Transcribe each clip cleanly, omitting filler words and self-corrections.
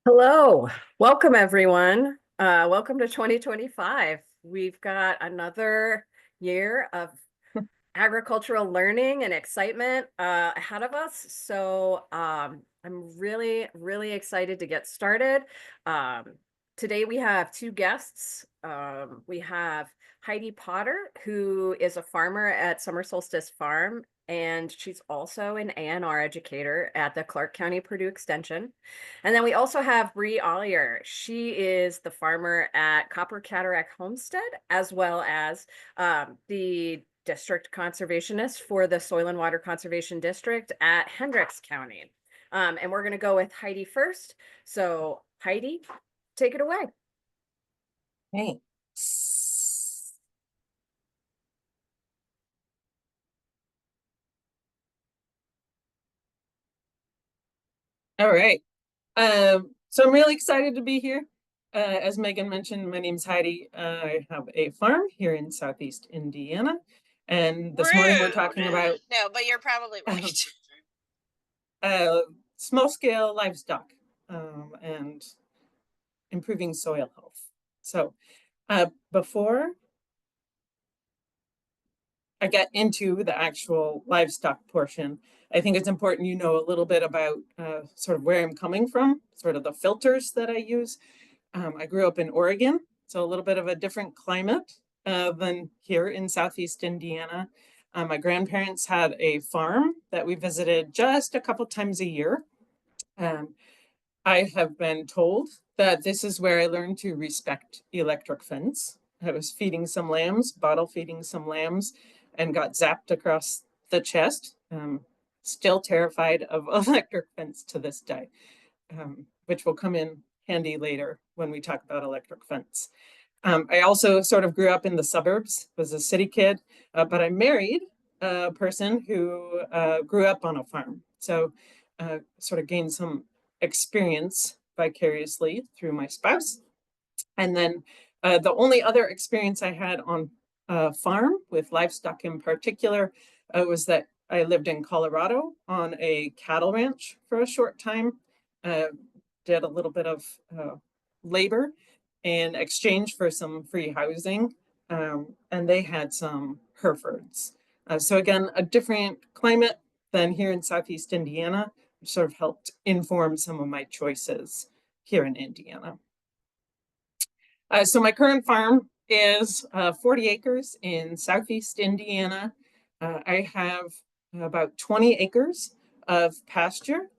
Hello, welcome everyone. Welcome to 2025. We've got another year of agricultural learning and excitement ahead of us. I'm really excited to get started. Um, Today we have two guests. We have Heidi Potter, who is a farmer at Summer Solstice Farm, and she's also an A&R educator at the Clark County Purdue Extension. And then we also have Bree Ollier. She is the farmer at Copper Cataract Homestead, as well as the district conservationist for the Soil and Water Conservation District at Hendricks County. And we're going to go with Heidi first. So Heidi, take it away. Thanks. All right. So I'm really excited to be here. As Megan mentioned, my name's Heidi. I have a farm here in Southeast Indiana. And this morning we're talking about No, but you're probably right. uh, small scale livestock and improving soil health. So before I get into the actual livestock portion, I think it's important you know a little bit about sort of where I'm coming from, sort of the filters that I use. I grew up in Oregon, so a little bit of a different climate than here in Southeast Indiana. My grandparents had a farm that we visited just a couple times a year. Um, I have been told that this is where I learned to respect electric fence. I was feeding some lambs, bottle feeding some lambs, and got zapped across the chest. Still terrified of electric fence to this day, which will come in handy later when we talk about electric fence. I also sort of grew up in the suburbs, was a city kid, but I married a person who grew up on a farm. So sort of gained some experience vicariously through my spouse. And then the only other experience I had on a farm with livestock in particular was that I lived in Colorado on a cattle ranch for a short time, did a little bit of labor in exchange for some free housing. And they had some Herefords. So again, a different climate than here in Southeast Indiana, which sort of helped inform some of my choices here in Indiana. So my current farm is 40 acres in Southeast Indiana. I have about 20 acres of pasture,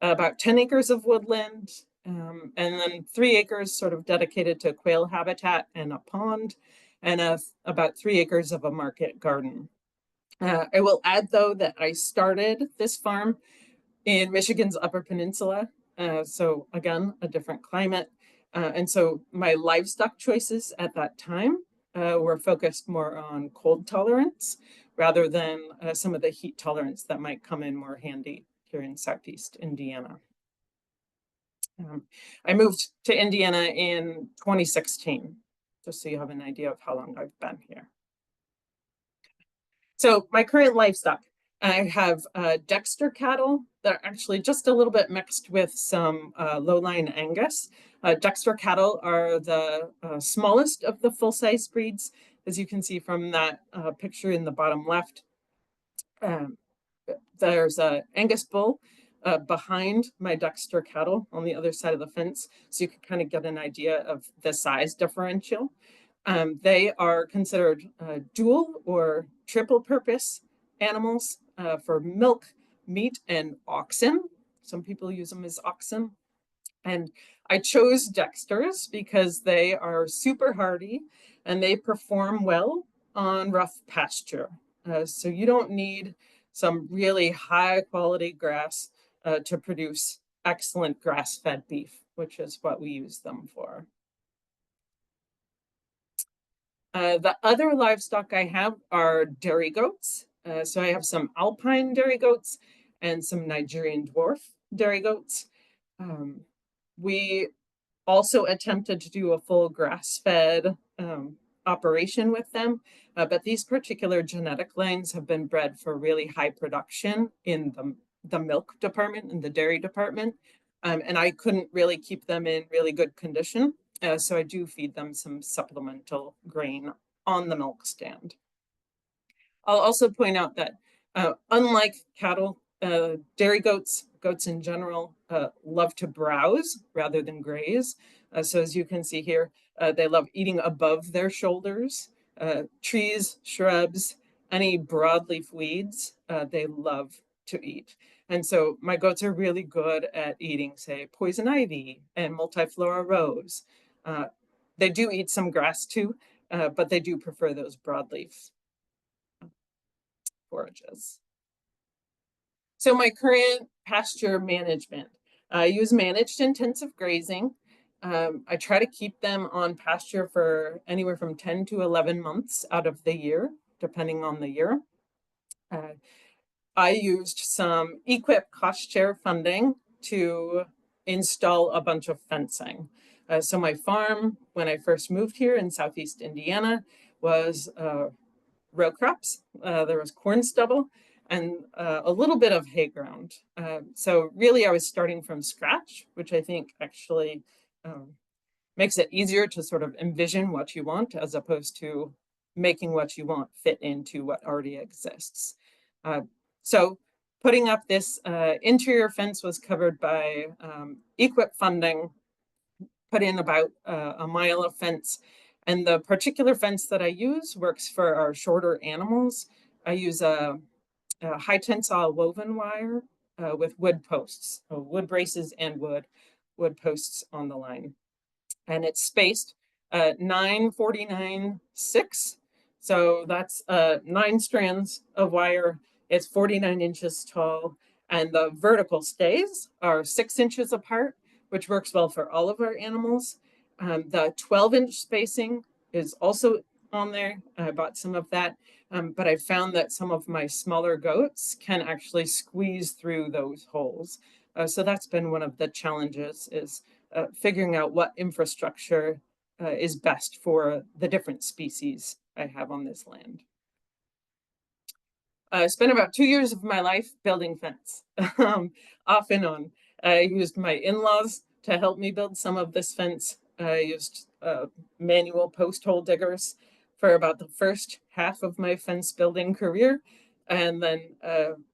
about 10 acres of woodland, and then 3 acres sort of dedicated to quail habitat and a pond, and about 3 acres of a market garden. I will add, though, that I started this farm in Michigan's Upper Peninsula. So again, a different climate. And so my livestock choices at that time were focused more on cold tolerance rather than some of the heat tolerance that might come in more handy here in Southeast Indiana. I moved to Indiana in 2016, just so you have an idea of how long I've been here. So my current livestock, I have Dexter cattle that are actually just a little bit mixed with some low-line Angus. Dexter cattle are the smallest of the full-size breeds, as you can see from that picture in the bottom left. There's a Angus bull behind my Dexter cattle on the other side of the fence, so you can kind of get an idea of the size differential. They are considered dual or triple purpose animals for milk, meat, and oxen. Some people use them as oxen. And I chose Dexters because they are super hardy and they perform well on rough pasture. So you don't need some really high quality grass to produce excellent grass-fed beef, which is what we use them for. The other livestock I have are dairy goats. So I have some alpine dairy goats and some Nigerian dwarf dairy goats. We also attempted to do a full grass-fed operation with them, but these particular genetic lines have been bred for really high production in the milk department, in the dairy department. And I couldn't really keep them in really good condition. So I do feed them some supplemental grain on the milk stand. I'll also point out that unlike cattle, dairy goats in general, love to browse rather than graze. So as you can see here, they love eating above their shoulders. Trees, shrubs, any broadleaf weeds, they love to eat. And so my goats are really good at eating, say, poison ivy and multiflora rose. They do eat some grass too, but they do prefer those broadleaf forages. So my current pasture management, I use managed intensive grazing. I try to keep them on pasture for anywhere from 10 to 11 months out of the year, depending on the year. I used some EQIP cost share funding to install a bunch of fencing. So my farm, when I first moved here in Southeast Indiana, was row crops. There was corn stubble and a little bit of hay ground. So really I was starting from scratch, which I think actually makes it easier to sort of envision what you want as opposed to making what you want fit into what already exists. So putting up this interior fence was covered by EQIP funding, put in about a mile of fence. And the particular fence that I use works for our shorter animals. I use a high tensile woven wire with wood posts, so wood braces and wood posts on the line. And it's spaced 9, 49, 6. So that's 9 strands of wire. It's 49 inches tall. And the vertical stays are 6 inches apart, which works well for all of our animals. The 12-inch spacing is also on there. I bought some of that, but I found that some of my smaller goats can actually squeeze through those holes. So that's been one of the challenges, is figuring out what infrastructure is best for the different species I have on this land. I spent about 2 years of my life building fence, off and on. I used my in-laws to help me build some of this fence. I used manual post hole diggers for about the first half of my fence building career, and then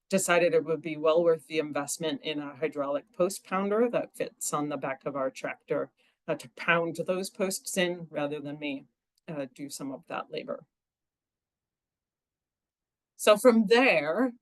decided it would be well worth the investment in a hydraulic post pounder that fits on the back of our tractor to pound those posts in rather than me do some of that labor. So from there,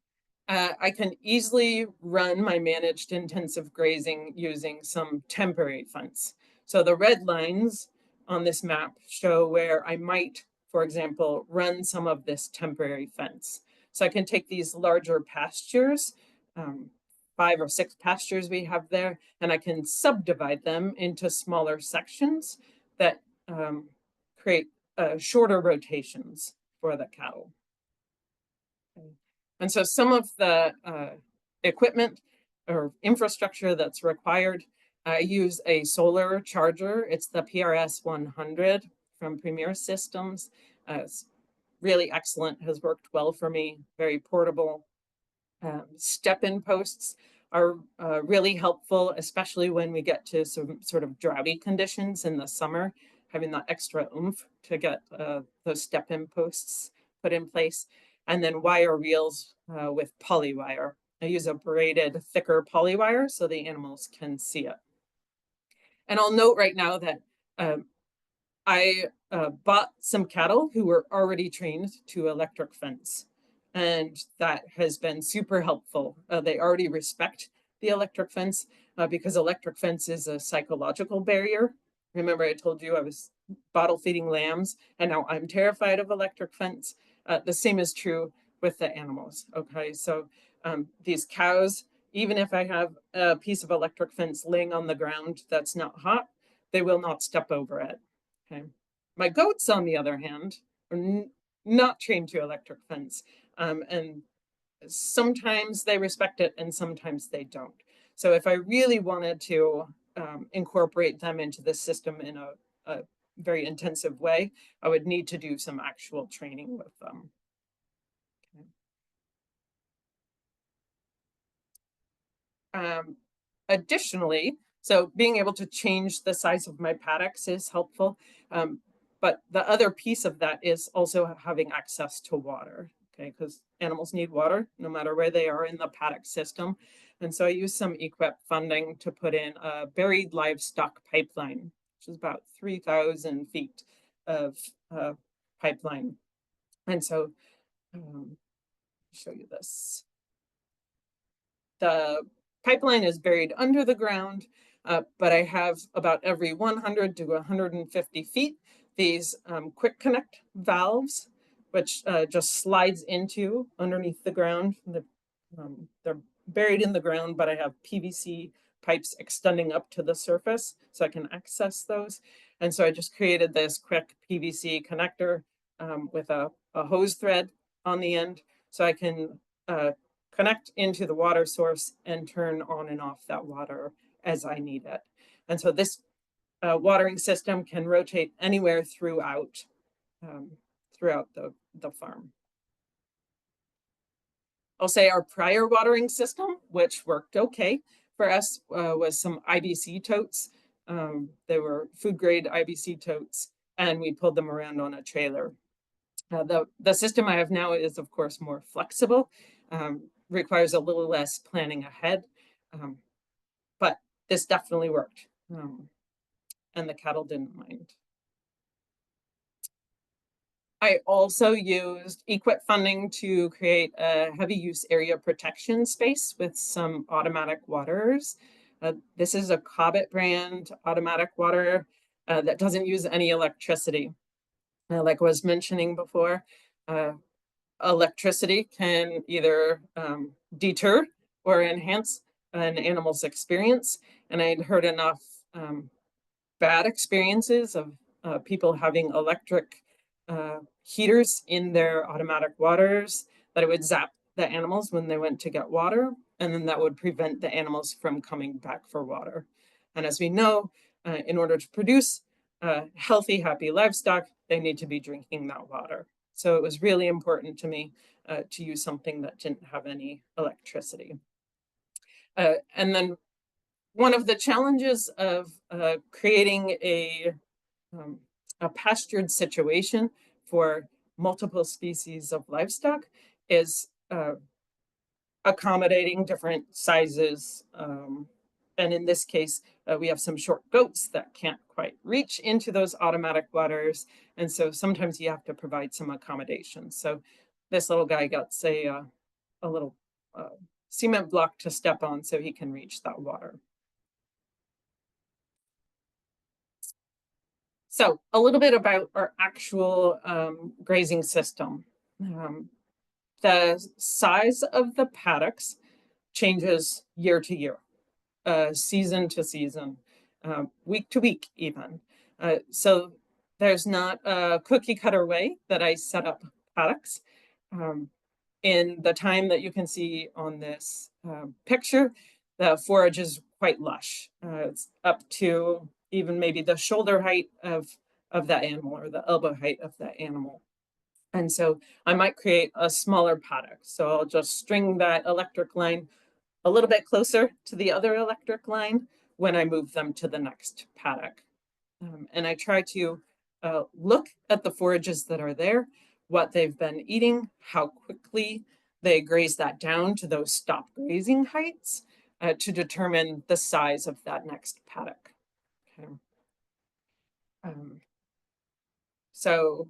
I can easily run my managed intensive grazing using some temporary fence. So the red lines on this map show where I might, for example, run some of this temporary fence. So I can take these larger pastures, 5 or 6 pastures we have there, and I can subdivide them into smaller sections that create shorter rotations for the cattle. And so some of the equipment or infrastructure that's required, I use a solar charger. It's the PRS 100 from Premier Systems. It's really excellent, has worked well for me, very portable. Step-in posts are really helpful, especially when we get to some sort of droughty conditions in the summer, having that extra oomph to get those step-in posts put in place. And then wire reels with polywire. I use a braided, thicker polywire so the animals can see it. And I'll note right now that I bought some cattle who were already trained to electric fence. And that has been super helpful. They already respect the electric fence because electric fence is a psychological barrier. Remember, I told you I was bottle feeding lambs, and now I'm terrified of electric fence. The same is true with the animals. Okay, so these cows, even if I have a piece of electric fence laying on the ground that's not hot, they will not step over it. Okay. My goats, on the other hand, are not trained to electric fence. And sometimes they respect it and sometimes they don't. So if I really wanted to incorporate them into the system in a very intensive way, I would need to do some actual training with them. Okay. Additionally, so being able to change the size of my paddocks is helpful. But the other piece of that is also having access to water, okay? Because animals need water no matter where they are in the paddock system. And so I used some EQIP funding to put in a buried livestock pipeline, which is about 3,000 feet of pipeline. And so show you this. The pipeline is buried under the ground, but I have about every 100 to 150 feet these quick connect valves, which just slides into underneath the ground. They're buried in the ground, but I have PVC pipes extending up to the surface so I can access those. And so I just created this quick PVC connector with a hose thread on the end so I can connect into the water source and turn on and off that water as I need it. And so this watering system can rotate anywhere throughout the farm. I'll say our prior watering system, which worked okay for us, was some IBC totes. They were food grade IBC totes, and we pulled them around on a trailer. The system I have now is, of course, more flexible, requires a little less planning ahead, but this definitely worked, and the cattle didn't mind. I also used EQIP funding to create a heavy use area protection space with some automatic waterers. This is a Cobbett brand automatic water that doesn't use any electricity. Like I was mentioning before, electricity can either deter or enhance an animal's experience. And I'd heard enough bad experiences of people having electric heaters in their automatic waters that it would zap the animals when they went to get water, and then that would prevent the animals from coming back for water. And as we know, in order to produce healthy, happy livestock, they need to be drinking that water. So it was really important to me to use something that didn't have any electricity. And then one of the challenges of creating a pastured situation for multiple species of livestock is accommodating different sizes. And in this case, we have some short goats that can't quite reach into those automatic waters. And so sometimes you have to provide some accommodations. So this little guy got, say, a little cement block to step on so he can reach that water. So a little bit about our actual grazing system. The size of the paddocks changes year to year, season to season, week to week even. So there's not a cookie cutter way that I set up paddocks. In the time that you can see on this picture, the forage is quite lush. It's up to even maybe the shoulder height of that animal or the elbow height of that animal. And so I might create a smaller paddock. So I'll just string that electric line a little bit closer to the other electric line when I move them to the next paddock. And I try to look at the forages that are there, what they've been eating, how quickly they graze that down to those stop grazing heights to determine the size of that next paddock. Okay. So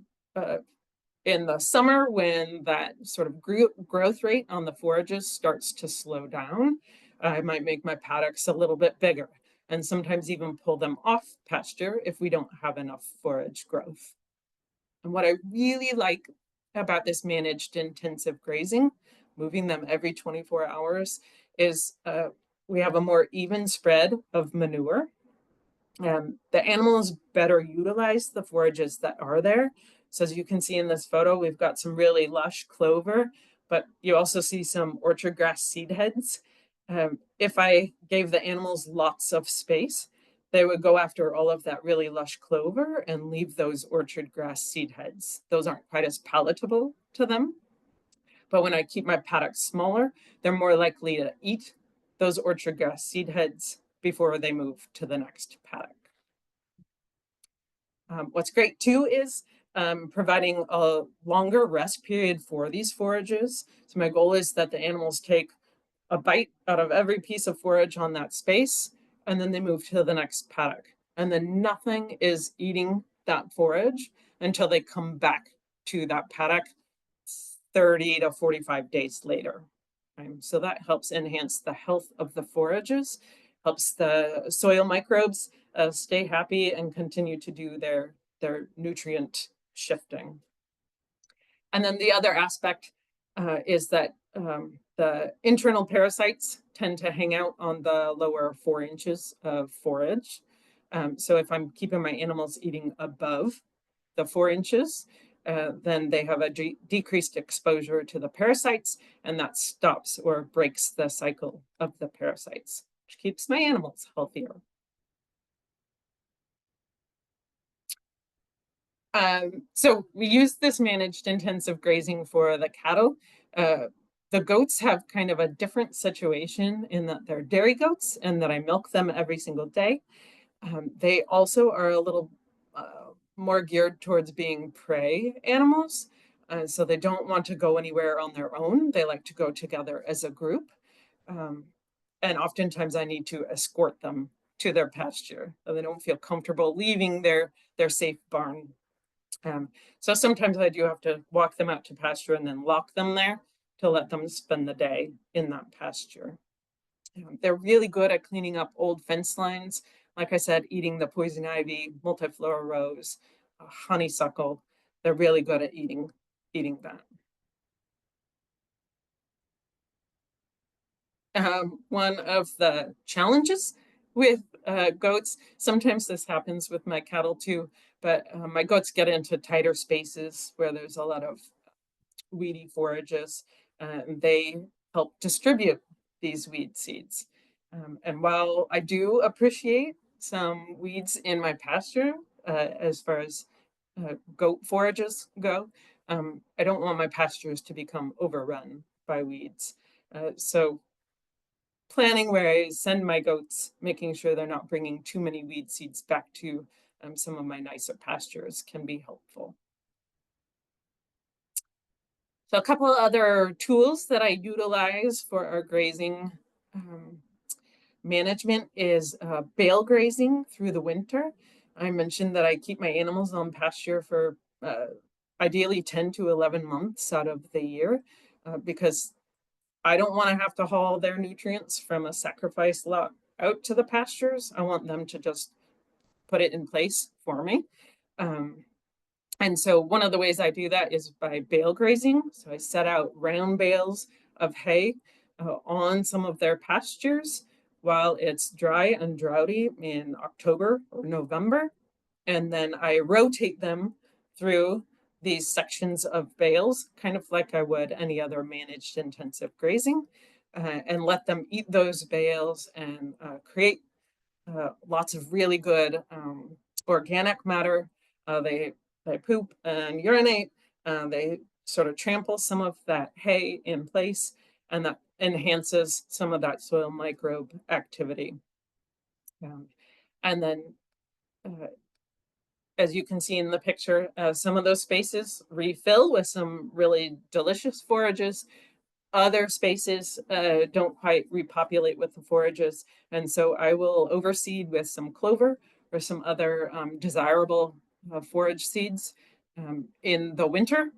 in the summer, when that sort of growth rate on the forages starts to slow down, I might make my paddocks a little bit bigger and sometimes even pull them off pasture if we don't have enough forage growth. And what I really like about this managed intensive grazing, moving them every 24 hours, is we have a more even spread of manure. The animals better utilize the forages that are there. So as you can see in this photo, we've got some really lush clover, but you also see some orchard grass seed heads. If I gave the animals lots of space, they would go after all of that really lush clover and leave those orchard grass seed heads. Those aren't quite as palatable to them. But when I keep my paddocks smaller, they're more likely to eat those orchard grass seed heads before they move to the next paddock. What's great too is providing a longer rest period for these forages. So my goal is that the animals take a bite out of every piece of forage on that space, and then they move to the next paddock. And then nothing is eating that forage until they come back to that paddock 30 to 45 days later. So that helps enhance the health of the forages, helps the soil microbes stay happy and continue to do their nutrient shifting. And then the other aspect is that the internal parasites tend to hang out on the lower 4 inches of forage. So if I'm keeping my animals eating above the 4 inches, then they have a decreased exposure to the parasites, and that stops or breaks the cycle of the parasites, which keeps my animals healthier. So we use this managed intensive grazing for the cattle. The goats have kind of a different situation in that they're dairy goats and that I milk them every single day. They also are a little more geared towards being prey animals. So they don't want to go anywhere on their own. They like to go together as a group. And oftentimes I need to escort them to their pasture. So they don't feel comfortable leaving their safe barn. So sometimes I do have to walk them out to pasture and then lock them there to let them spend the day in that pasture. They're really good at cleaning up old fence lines. Like I said, eating the poison ivy, multiflora rose, honeysuckle. They're really good at eating that. One of the challenges with goats, sometimes this happens with my cattle too, but my goats get into tighter spaces where there's a lot of weedy forages. They help distribute these weed seeds. And while I do appreciate some weeds in my pasture, as far as goat forages go, I don't want my pastures to become overrun by weeds. So planning where I send my goats, making sure they're not bringing too many weed seeds back to some of my nicer pastures can be helpful. So a couple of other tools that I utilize for our grazing management is bale grazing through the winter. I mentioned that I keep my animals on pasture for ideally 10 to 11 months out of the year because I don't want to have to haul their nutrients from a sacrifice lot out to the pastures. I want them to just put it in place for me. And so one of the ways I do that is by bale grazing. So I set out round bales of hay on some of their pastures while it's dry and droughty in October or November. And then I rotate them through these sections of bales, kind of like I would any other managed intensive grazing, and let them eat those bales and create lots of really good organic matter. They poop and urinate. They sort of trample some of that hay in place, and that enhances some of that soil microbe activity. And then as you can see in the picture, some of those spaces refill with some really delicious forages. Other spaces don't quite repopulate with the forages. And so I will overseed with some clover or some other desirable forage seeds in the winter.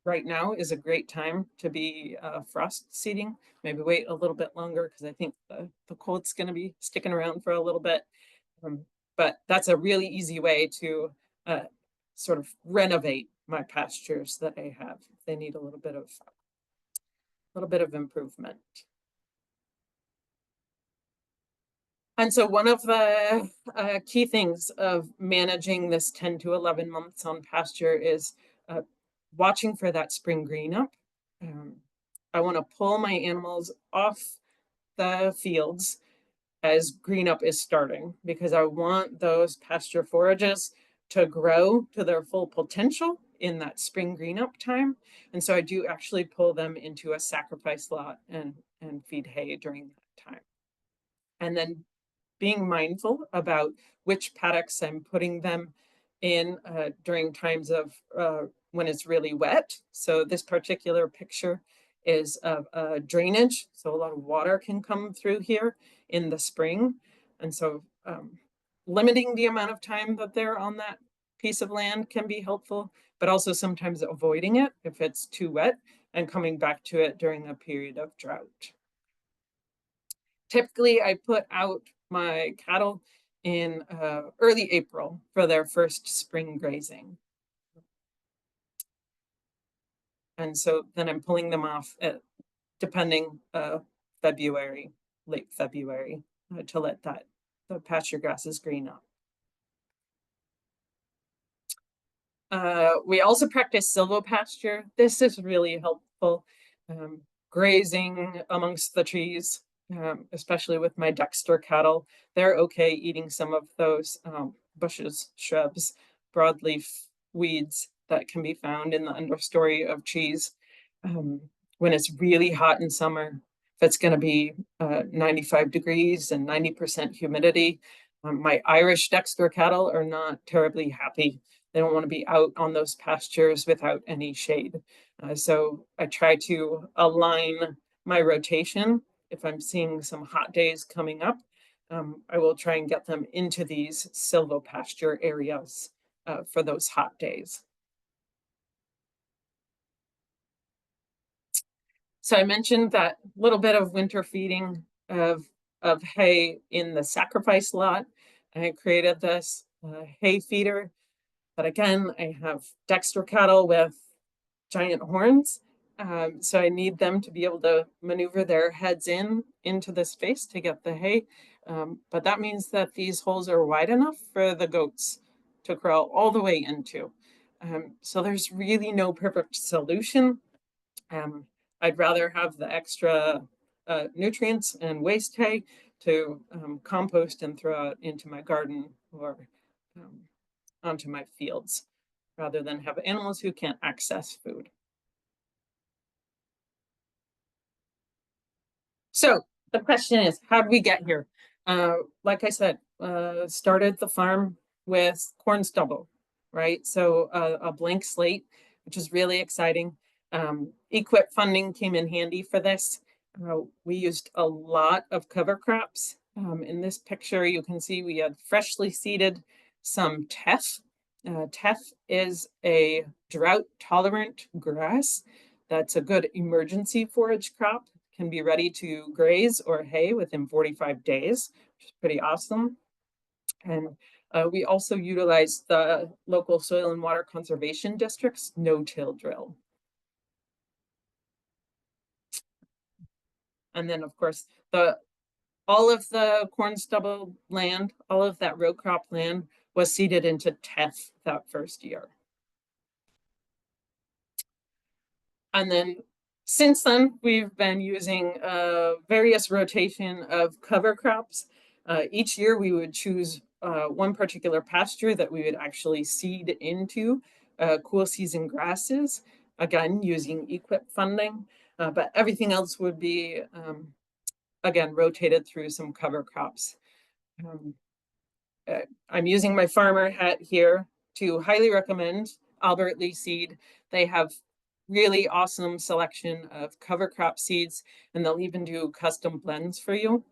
Right now is a great time to be frost seeding. Maybe wait a little bit longer because I think the cold's going to be sticking around for a little bit. But that's a really easy way to sort of renovate my pastures that I have. They need a little bit of improvement. And so one of the key things of managing this 10 to 11 months on pasture is watching for that spring green up. I want to pull my animals off the fields as green up is starting because I want those pasture forages to grow to their full potential in that spring green up time. And so I do actually pull them into a sacrifice lot and feed hay during that time. and then being mindful about which paddocks I'm putting them in during times of when it's really wet. So this particular picture is of drainage. So a lot of water can come through here in the spring. And so limiting the amount of time that they're on that piece of land can be helpful, but also sometimes avoiding it if it's too wet and coming back to it during a period of drought. Typically, I put out my cattle in early April for their first spring grazing. And so then I'm pulling them off at, depending, February, late February, to let the pasture grasses green up. We also practice silvopasture. This is really helpful. Grazing amongst the trees, especially with my Dexter cattle. They're okay eating some of those bushes, shrubs, broadleaf weeds that can be found in the understory of trees. When it's really hot in summer, if it's going to be 95 degrees and 90% humidity, my Irish Dexter cattle are not terribly happy. They don't want to be out on those pastures without any shade. So I try to align my rotation. If I'm seeing some hot days coming up, I will try and get them into these silvopasture areas for those hot days. So I mentioned that little bit of winter feeding of hay in the sacrifice lot. I created this hay feeder, but again, I have Dexter cattle with giant horns. So I need them to be able to maneuver their heads into the space to get the hay. But that means that these holes are wide enough for the goats to crawl all the way into. So there's really no perfect solution. I'd rather have the extra nutrients and waste hay to compost and throw out into my garden or onto my fields, rather than have animals who can't access food. So the question is, how did we get here? Like I said, started the farm with corn stubble, right? So a blank slate, which is really exciting. EQIP funding came in handy for this. We used a lot of cover crops. In this picture, you can see we had freshly seeded some teff. Teff is a drought-tolerant grass. That's a good emergency forage crop. Can be ready to graze or hay within 45 days, which is pretty awesome. And we also utilize the local soil and water conservation district's no-till drill. And then, of course, all of the corn stubble land, all of that row crop land was seeded into teff that first year. And then since then, we've been using various rotation of cover crops. Each year we would choose one particular pasture that we would actually seed into cool season grasses, again, using EQIP funding, but everything else would be, again, rotated through some cover crops. I'm using my farmer hat here to highly recommend Albert Lee Seed. They have really awesome selection of cover crop seeds, and they'll even do custom blends for you.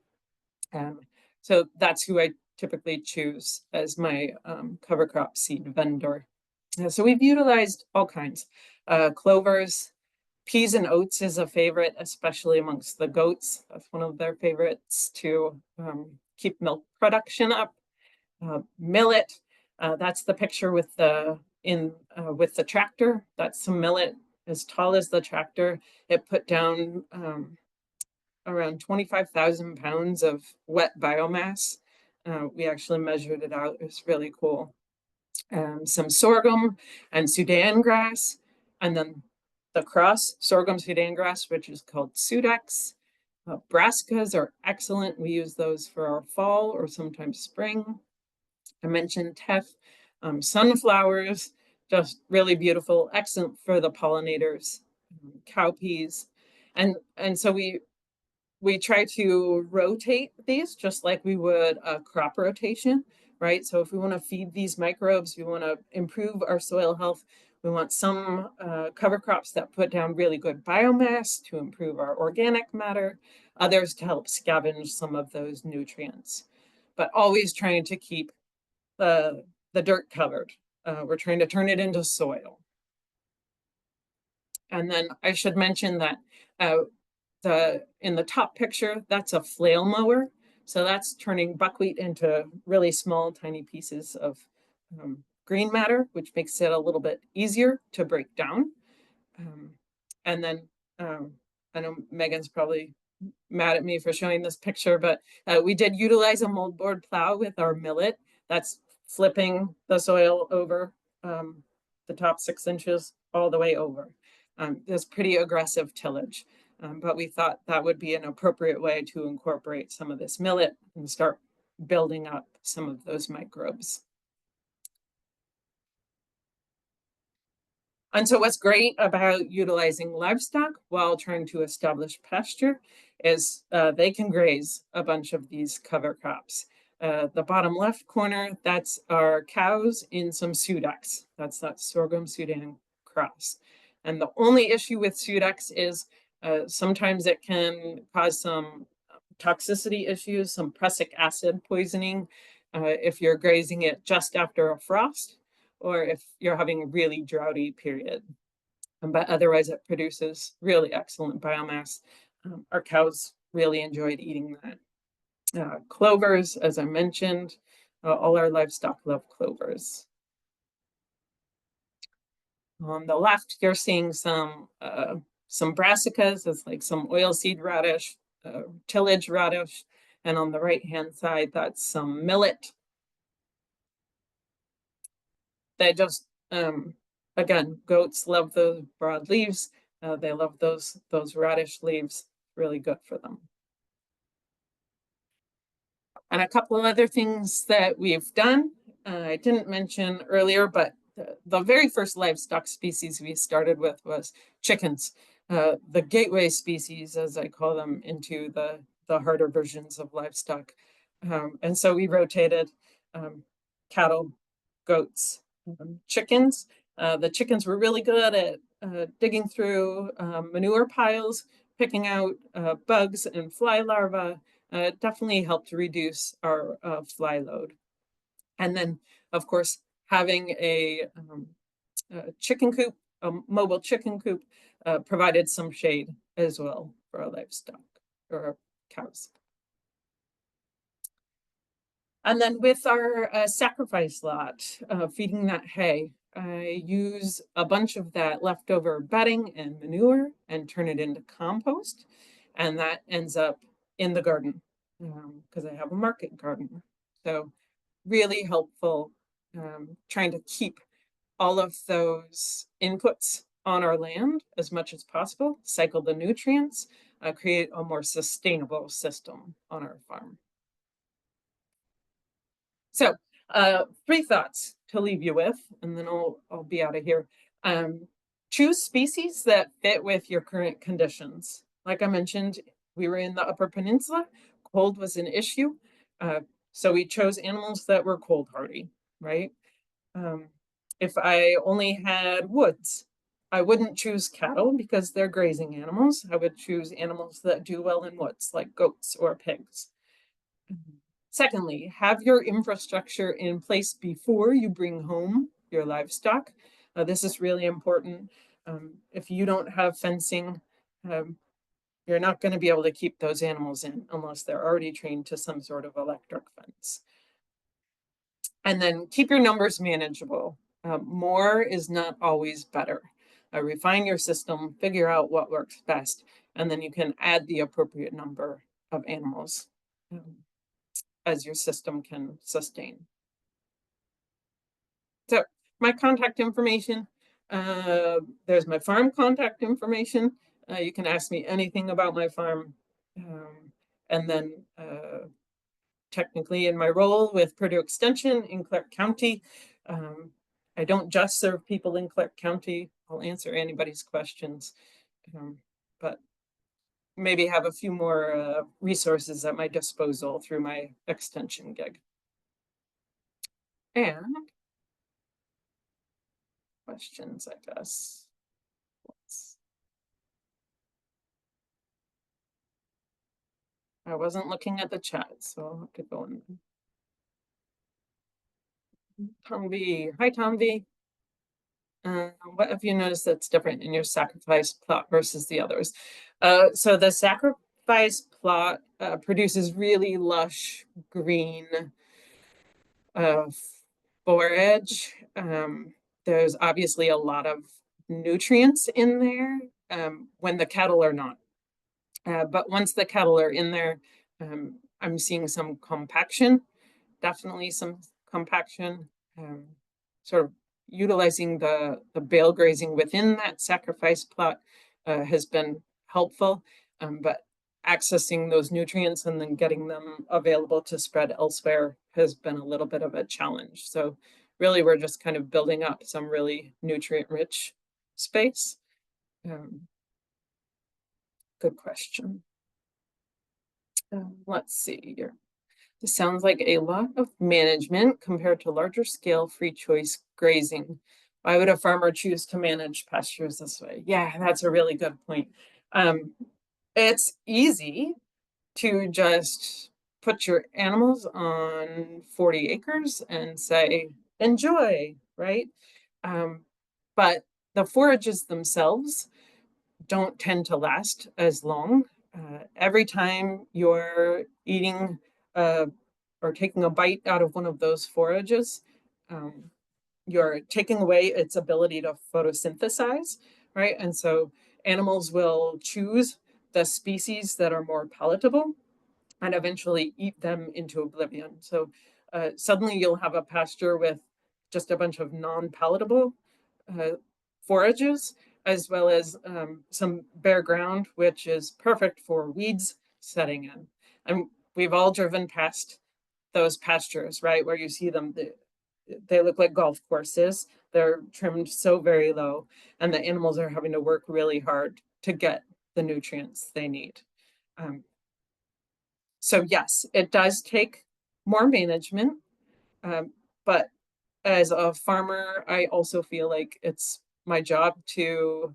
So that's who I typically choose as my cover crop seed vendor. So we've utilized all kinds. Clovers, peas and oats is a favorite, especially amongst the goats. That's one of their favorites to keep milk production up. Millet, that's the picture with the with the tractor. That's some millet as tall as the tractor. It put down around 25,000 pounds of wet biomass. We actually measured it out. It was really cool. Some sorghum and Sudan grass, and then the cross sorghum Sudan grass, which is called Sudex. Brassicas are excellent. We use those for our fall or sometimes spring. I mentioned teff, sunflowers, just really beautiful, excellent for the pollinators, cowpeas. And so we we try to rotate these just like we would a crop rotation, right? So if we want to feed these microbes, we want to improve our soil health. We want some cover crops that put down really good biomass to improve our organic matter, others to help scavenge some of those nutrients, but always trying to keep the dirt covered. We're trying to turn it into soil. And then I should mention that in the top picture, that's a flail mower. So that's turning buckwheat into really small, tiny pieces of green matter, which makes it a little bit easier to break down. And then I know Megan's probably mad at me for showing this picture, but we did utilize a moldboard plow with our millet. That's flipping the soil over the top 6 inches all the way over. There's pretty aggressive tillage, but we thought that would be an appropriate way to incorporate some of this millet and start building up some of those microbes. And so what's great about utilizing livestock while trying to establish pasture is they can graze a bunch of these cover crops. The bottom left corner, that's our cows in some Sudex. That's that sorghum Sudan cross. And the only issue with Sudex is sometimes it can cause some toxicity issues, some prussic acid poisoning if you're grazing it just after a frost, or if you're having a really droughty period. But otherwise it produces really excellent biomass. Our cows really enjoyed eating that. Clovers, as I mentioned, all our livestock love clovers. On the left, you're seeing some brassicas, it's like some oilseed radish, tillage radish. And on the right-hand side, that's some millet. They just, again, goats love those broad leaves. They love those radish leaves, really good for them. And a couple of other things that we've done, I didn't mention earlier, but the very first livestock species we started with was chickens, the gateway species, as I call them, into the harder versions of livestock. And so we rotated cattle, goats, chickens. The chickens were really good at digging through manure piles, picking out bugs and fly larvae. It definitely helped reduce our fly load. And then, of course, having a chicken coop, a mobile chicken coop, provided some shade as well for our livestock or our cows. And then with our sacrifice lot, feeding that hay, I use a bunch of that leftover bedding and manure and turn it into compost. And that ends up in the garden because I have a market garden. So really helpful trying to keep all of those inputs on our land as much as possible, cycle the nutrients, create a more sustainable system on our farm. So 3 thoughts to leave you with, and then I'll be out of here. Choose species that fit with your current conditions. Like I mentioned, we were in the Upper Peninsula. Cold was an issue. So we chose animals that were cold hardy, right? If I only had woods, I wouldn't choose cattle because they're grazing animals. I would choose animals that do well in woods, like goats or pigs. Secondly, have your infrastructure in place before you bring home your livestock. This is really important. If you don't have fencing, you're not going to be able to keep those animals in unless they're already trained to some sort of electric fence. And then keep your numbers manageable. More is not always better. Refine your system, figure out what works best, and then you can add the appropriate number of animals as your system can sustain. So my contact information, there's my farm contact information. You can ask me anything about my farm. And then technically in my role with Purdue Extension in Clark County, I don't just serve people in Clark County. I'll answer anybody's questions. But maybe have a few more resources at my disposal through my extension gig. And questions, I guess. I wasn't looking at the chat, so I'll have to go in. Tom V. Hi, Tom V. What have you noticed that's different in your sacrifice plot versus the others? So the sacrifice plot produces really lush green forage. There's obviously a lot of nutrients in there when the cattle are not. But once the cattle are in there, I'm seeing some compaction, definitely some compaction, sort of utilizing the bale grazing within that sacrifice plot has been helpful, but accessing those nutrients and then getting them available to spread elsewhere has been a little bit of a challenge. So really, we're just kind of building up some really nutrient-rich space. Good question. Let's see here. This sounds like a lot of management compared to larger scale free choice grazing. Why would a farmer choose to manage pastures this way? Yeah, that's a really good point. It's easy to just put your animals on 40 acres and say, enjoy, right? But the forages themselves don't tend to last as long. Every time you're eating or taking a bite out of one of those forages, you're taking away its ability to photosynthesize, right? And so animals will choose the species that are more palatable and eventually eat them into oblivion. So suddenly you'll have a pasture with just a bunch of non-palatable forages, as well as some bare ground, which is perfect for weeds setting in. And we've all driven past those pastures, right, where you see them, they look like golf courses. They're trimmed so very low, and the animals are having to work really hard to get the nutrients they need. So yes, it does take more management, but as a farmer, I also feel like it's my job to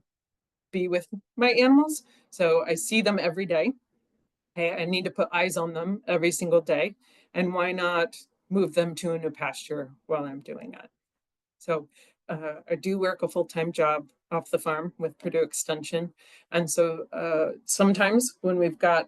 be with my animals. So I see them every day. I need to put eyes on them every single day. And why not move them to a new pasture while I'm doing it? So I do work a full-time job off the farm with Purdue Extension. And so sometimes when I've got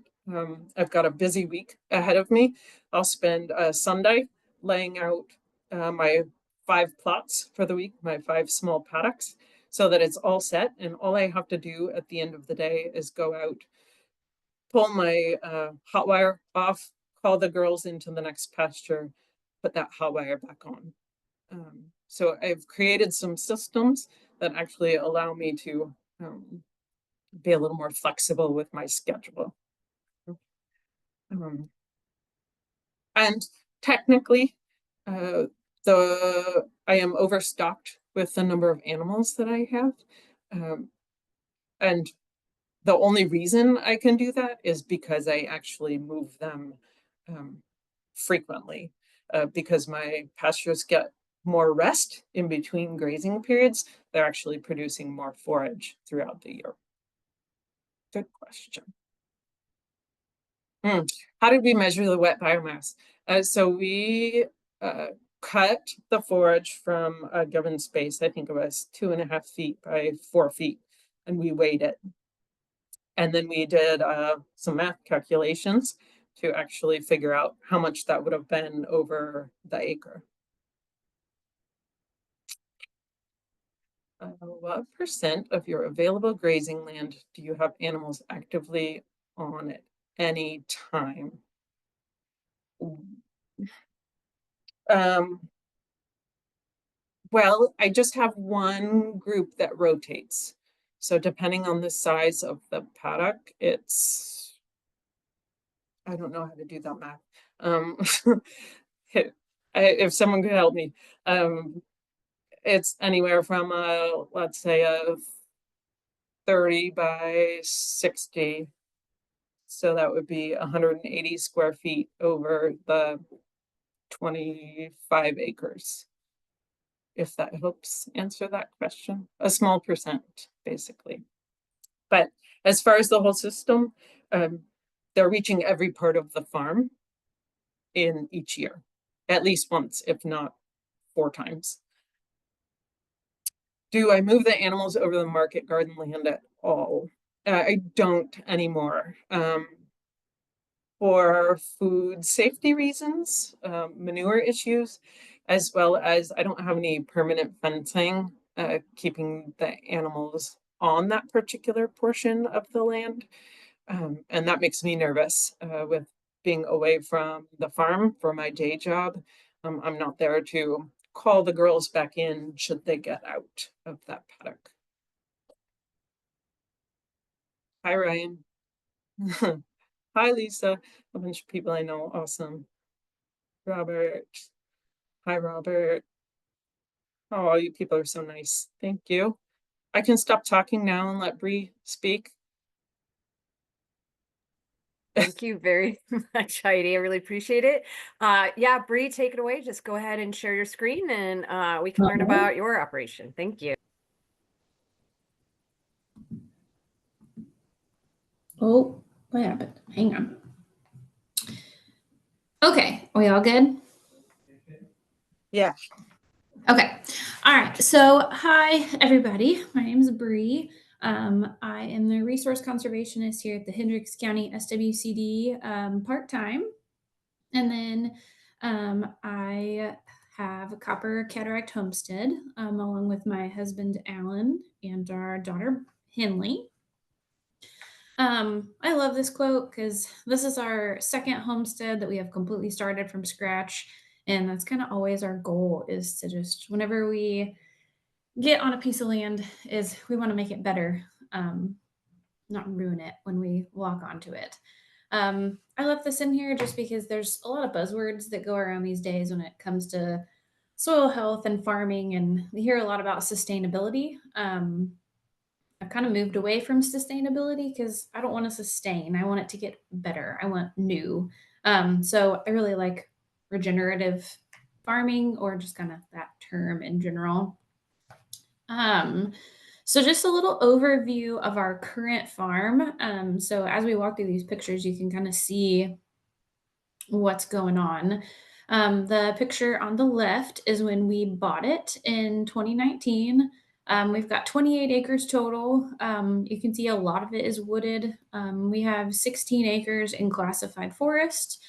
a busy week ahead of me, I'll spend a Sunday laying out my 5 plots for the week, my 5 small paddocks, so that it's all set. And all I have to do at the end of the day is go out, pull my hot wire off, call the girls into the next pasture, put that hot wire back on. So I've created some systems that actually allow me to be a little more flexible with my schedule. And technically, I am overstocked with the number of animals that I have. And the only reason I can do that is because I actually move them frequently, because my pastures get more rest in between grazing periods. They're actually producing more forage throughout the year. Good question. How did we measure the wet biomass? So we cut the forage from a given space. I think it was 2.5 feet by 4 feet, and we weighed it. And then we did some math calculations to actually figure out how much that would have been over the acre. What percent of your available grazing land do you have animals actively on at any time? Well, I just have one group that rotates. So depending on the size of the paddock, I don't know how to do that math. If someone could help me, it's anywhere from let's say a 30 by 60 So that would be 180 square feet over the 25 acres. If that helps answer that question, a small percent, basically. But as far as the whole system, they're reaching every part of the farm in each year, at least once, if not 4 times. Do I move the animals over the market garden land at all? I don't anymore. For food safety reasons, manure issues, as well as I don't have any permanent fencing, keeping the animals on that particular portion of the land. And that makes me nervous with being away from the farm for my day job. I'm not there to call the girls back in should they get out of that paddock. Hi, Ryan. Hi, Lisa. A bunch of people I know. Awesome. Robert. Hi, Robert. Oh, you people are so nice. Thank you. I can stop talking now and let Bree speak. Thank you very much, Heidi. I really appreciate it. Yeah, Bree, take it away. Just go ahead and share your screen and we can learn about your operation. Thank you. Oh, what happened? Hang on. Okay, are we all good? Yeah. Okay. All right. So, hi everybody. My name is Bree. I am the resource conservationist here at the Hendricks County SWCD part-time. And then I have a copper cataract homestead along with my husband Alan and our daughter Henley. I love this quote because this is our second homestead that we have completely started from scratch. And that's kind of always our goal, is to just, whenever we get on a piece of land, is we want to make it better, not ruin it when we walk onto it. I left this in here just because there's a lot of buzzwords that go around these days when it comes to soil health and farming, and we hear a lot about sustainability. I've kind of moved away from sustainability because I don't want to sustain. I want it to get better. I want new. So I really like regenerative farming, or just kind of that term in general. So just a little overview of our current farm. So as we walk through these pictures, you can kind of see what's going on. The picture on the left is when we bought it in 2019. We've got 28 acres total. You can see a lot of it is wooded. We have 16 acres in classified forest.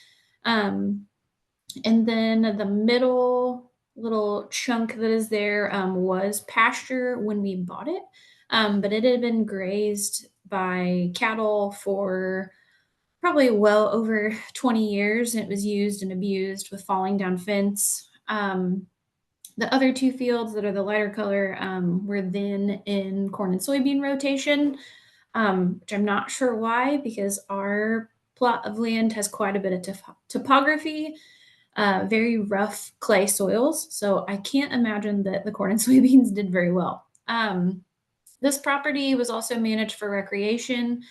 And then the middle little chunk that is there was pasture when we bought it, but it had been grazed by cattle for probably well over 20 years. And it was used and abused with falling down fence. The other 2 fields that are the lighter color were then in corn and soybean rotation, which I'm not sure why, because our plot of land has quite a bit of topography, very rough clay soils. So I can't imagine that the corn and soybeans did very well. This property was also managed for recreation.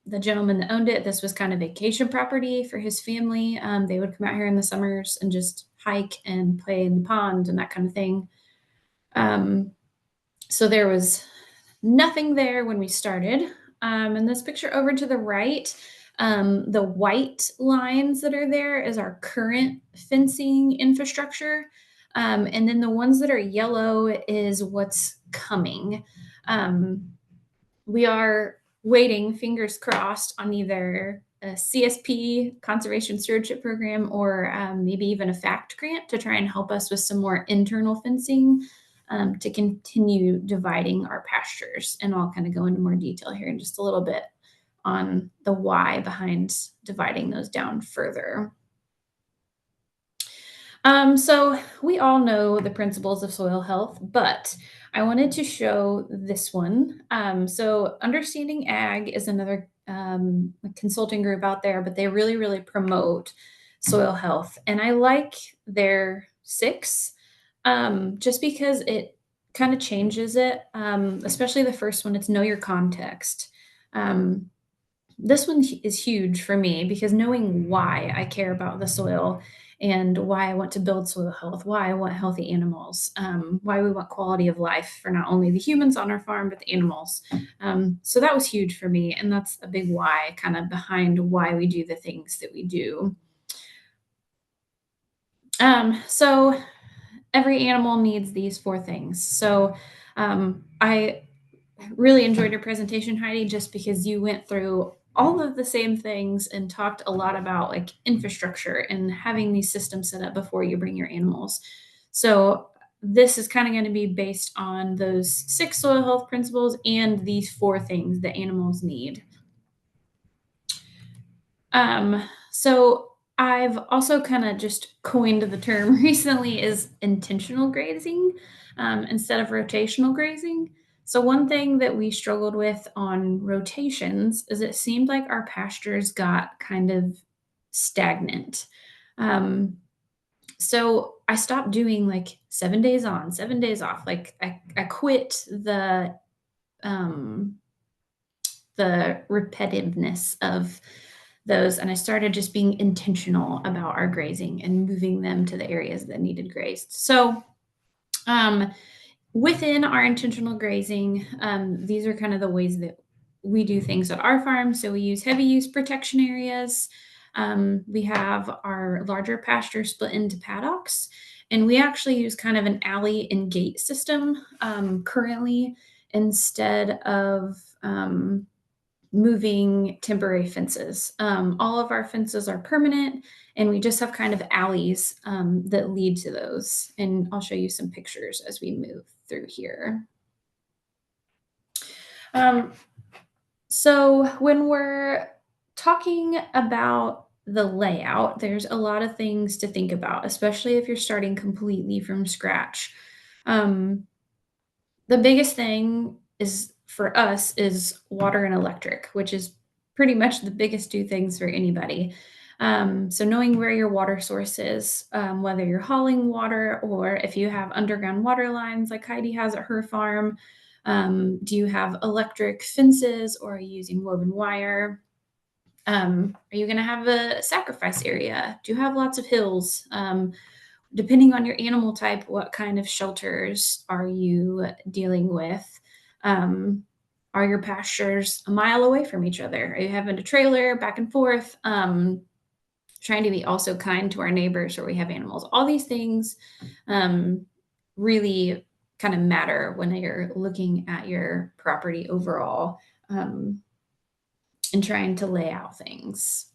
The gentleman that owned it, this was kind of vacation property for his family. They would come out here in the summers and just hike and play in the pond and that kind of thing. So there was nothing there when we started. And this picture over to the right, the white lines that are there is our current fencing infrastructure. And then the ones that are yellow is what's coming. We are waiting, fingers crossed, on either a CSP, Conservation Stewardship Program, or maybe even a FACT grant to try and help us with some more internal fencing to continue dividing our pastures. And I'll kind of go into more detail here in just a little bit on the why behind dividing those down further. So we all know the principles of soil health, but I wanted to show this one. So Understanding Ag is another consulting group out there, but they really, really promote soil health. And I like their 6 just because it kind of changes it, especially the first one. It's know your context. This one is huge for me because knowing why I care about the soil and why I want to build soil health, why I want healthy animals, why we want quality of life for not only the humans on our farm, but the animals. So that was huge for me. And that's a big why kind of behind why we do the things that we do. So every animal needs these four things. So I really enjoyed your presentation, Heidi, just because you went through all of the same things and talked a lot about like infrastructure and having these systems set up before you bring your animals. So this is kind of going to be based on those 6 soil health principles and these 4 things that animals need. So I've also kind of just coined the term recently is intentional grazing instead of rotational grazing. So one thing that we struggled with on rotations is it seemed like our pastures got kind of stagnant. Um, so I stopped doing like 7 days on, 7 days off. Like I quit um, the repetitiveness of those. And I started just being intentional about our grazing and moving them to the areas that needed grazed. So, um, within our intentional grazing, these are kind of the ways that we do things at our farm. So, we use heavy use protection areas. We have our larger pasture split into paddocks, and we actually use kind of an alley and gate system currently instead of moving temporary fences. All of our fences are permanent, and we just have kind of alleys that lead to those. And I'll show you some pictures as we move through here. Um, so when we're talking about the layout, there's a lot of things to think about, especially if you're starting completely from scratch. Um, the biggest thing is for us is water and electric, which is pretty much the biggest two things for anybody. So knowing where your water source is, whether you're hauling water or if you have underground water lines like Heidi has at her farm, do you have electric fences or are you using woven wire? Are you going to have a sacrifice area? Do you have lots of hills? Depending on your animal type, what kind of shelters are you dealing with? Um, are your pastures a mile away from each other? Are you having a trailer back and forth? Trying to be also kind to our neighbors where we have animals. All these things um, really kind of matter when you're looking at your property overall and trying to lay out things.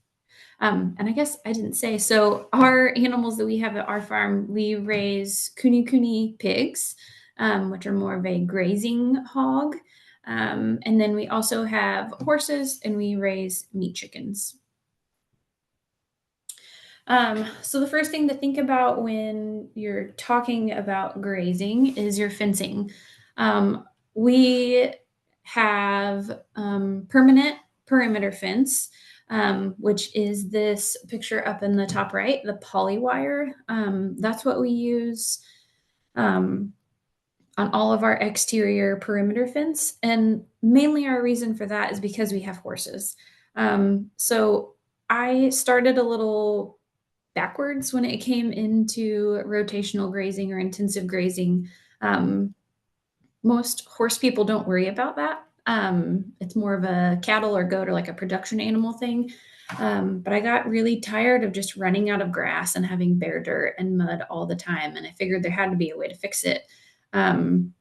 And I guess I didn't say, so our animals that we have at our farm, we raise kuni pigs, which are more of a grazing hog. And then we also have horses and we raise meat chickens. So the first thing to think about when you're talking about grazing is your fencing. We have permanent perimeter fence, which is this picture up in the top right, the poly wire. That's what we use um, on all of our exterior perimeter fence. And mainly our reason for that is because we have horses. So I started a little backwards when it came into rotational grazing or intensive grazing. Um, Most horse people don't worry about that. It's more of a cattle or goat or like a production animal thing. But I got really tired of just running out of grass and having bare dirt and mud all the time. And I figured there had to be a way to fix it. Um,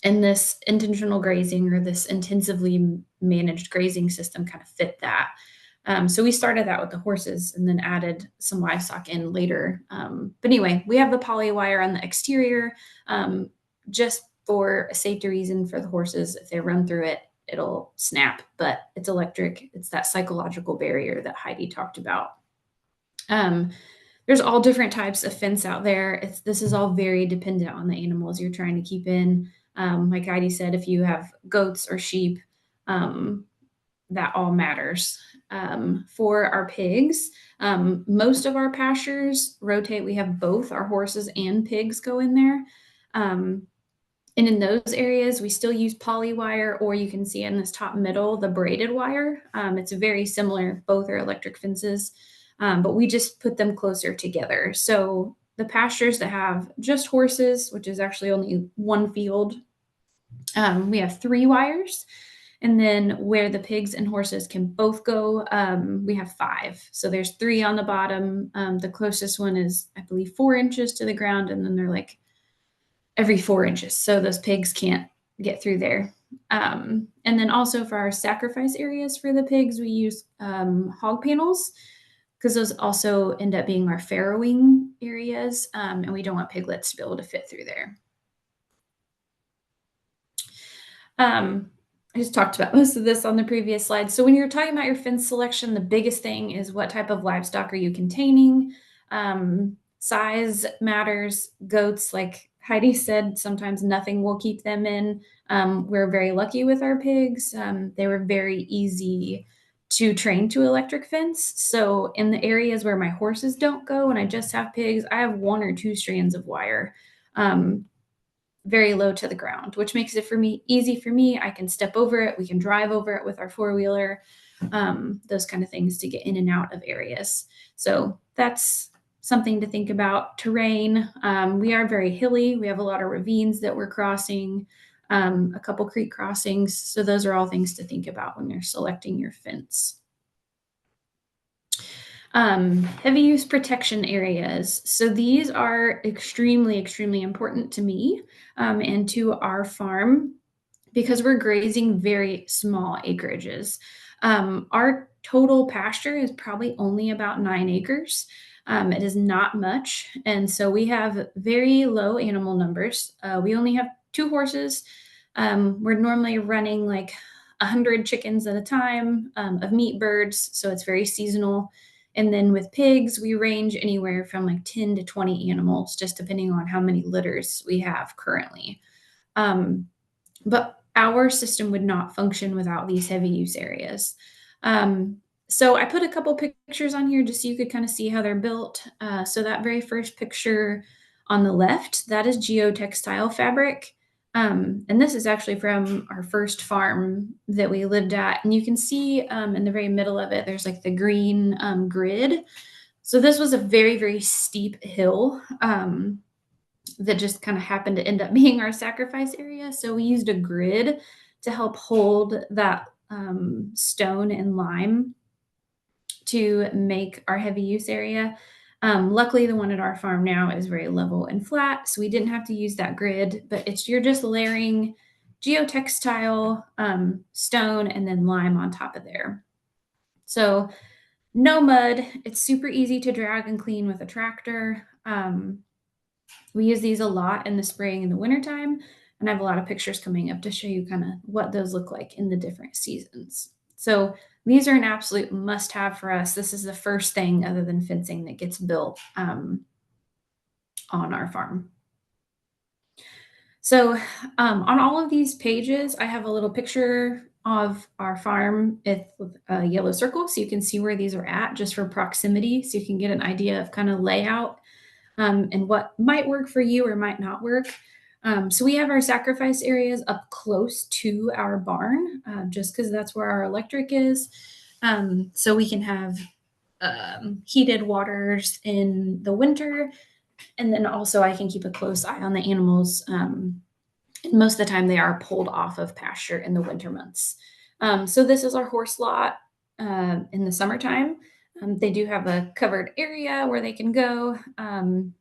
and this intentional grazing or this intensively managed grazing system kind of fit that. So we started that with the horses and then added some livestock in later. But anyway, we have the poly wire on the exterior just for a safety reason for the horses. If they run through it, it'll snap, but it's electric. It's that psychological barrier that Heidi talked about. There's all different types of fence out there. This is all very dependent on the animals you're trying to keep in. Like Heidi said, if you have goats or sheep, that all matters. For our pigs, most of our pastures rotate. We have both our horses and pigs go in there. And in those areas, we still use poly wire, or you can see in this top middle, the braided wire. It's very similar. Both are electric fences, but we just put them closer together. So the pastures that have just horses, which is actually only one field, we have 3 wires. And then where the pigs and horses can both go, we have 5. So there's 3 on the bottom. The closest one is, I believe, 4 inches to the ground, and then they're like every 4 inches. So those pigs can't get through there. And then also for our sacrifice areas for the pigs, we use hog panels because those also end up being our farrowing areas, and we don't want piglets to be able to fit through there. I just talked about most of this on the previous slide. So when you're talking about your fence selection, the biggest thing is what type of livestock are you containing? Size matters. Goats, like Heidi said, sometimes nothing will keep them in. We're very lucky with our pigs. They were very easy to train to electric fence. So in the areas where my horses don't go and I just have pigs, I have 1 or 2 strands of wire. Very low to the ground, which makes it easy for me. I can step over it. We can drive over it with our 4-wheeler, those kind of things to get in and out of areas. So that's something to think about. Terrain. We are very hilly. We have a lot of ravines that we're crossing, a couple creek crossings. So those are all things to think about when you're selecting your fence. Heavy use protection areas. So these are extremely, extremely important to me and to our farm because we're grazing very small acreages. Our total pasture is probably only about 9 acres. It is not much. And so we have very low animal numbers. We only have 2 horses. We're normally running like 100 chickens at a time of meat birds. So it's very seasonal. And then with pigs, we range anywhere from like 10 to 20 animals, just depending on how many litters we have currently. But our system would not function without these heavy use areas. So I put a couple pictures on here just so you could kind of see how they're built. So that very first picture on the left, that is geotextile fabric. And this is actually from our first farm that we lived at. And you can see in the very middle of it, there's like the green grid. So this was a very steep hill that just kind of happened to end up being our sacrifice area. So we used a grid to help hold that stone and lime to make our heavy use area. Luckily, the one at our farm now is very level and flat, so we didn't have to use that grid, but you're just layering geotextile, stone, and then lime on top of there. So no mud. It's super easy to drag and clean with a tractor. We use these a lot in the spring and the wintertime, and I have a lot of pictures coming up to show you kind of what those look like in the different seasons. So these are an absolute must-have for us. This is the first thing other than fencing that gets built on our farm. So on all of these pages, I have a little picture of our farm with a yellow circle, so you can see where these are at just for proximity, so you can get an idea of kind of layout and what might work for you or might not work. So we have our sacrifice areas up close to our barn, just because that's where our electric is. So we can have heated waters in the winter. And then also I can keep a close eye on the animals. And most of the time they are pulled off of pasture in the winter months. So this is our horse lot in the summertime. They do have a covered area where they can go.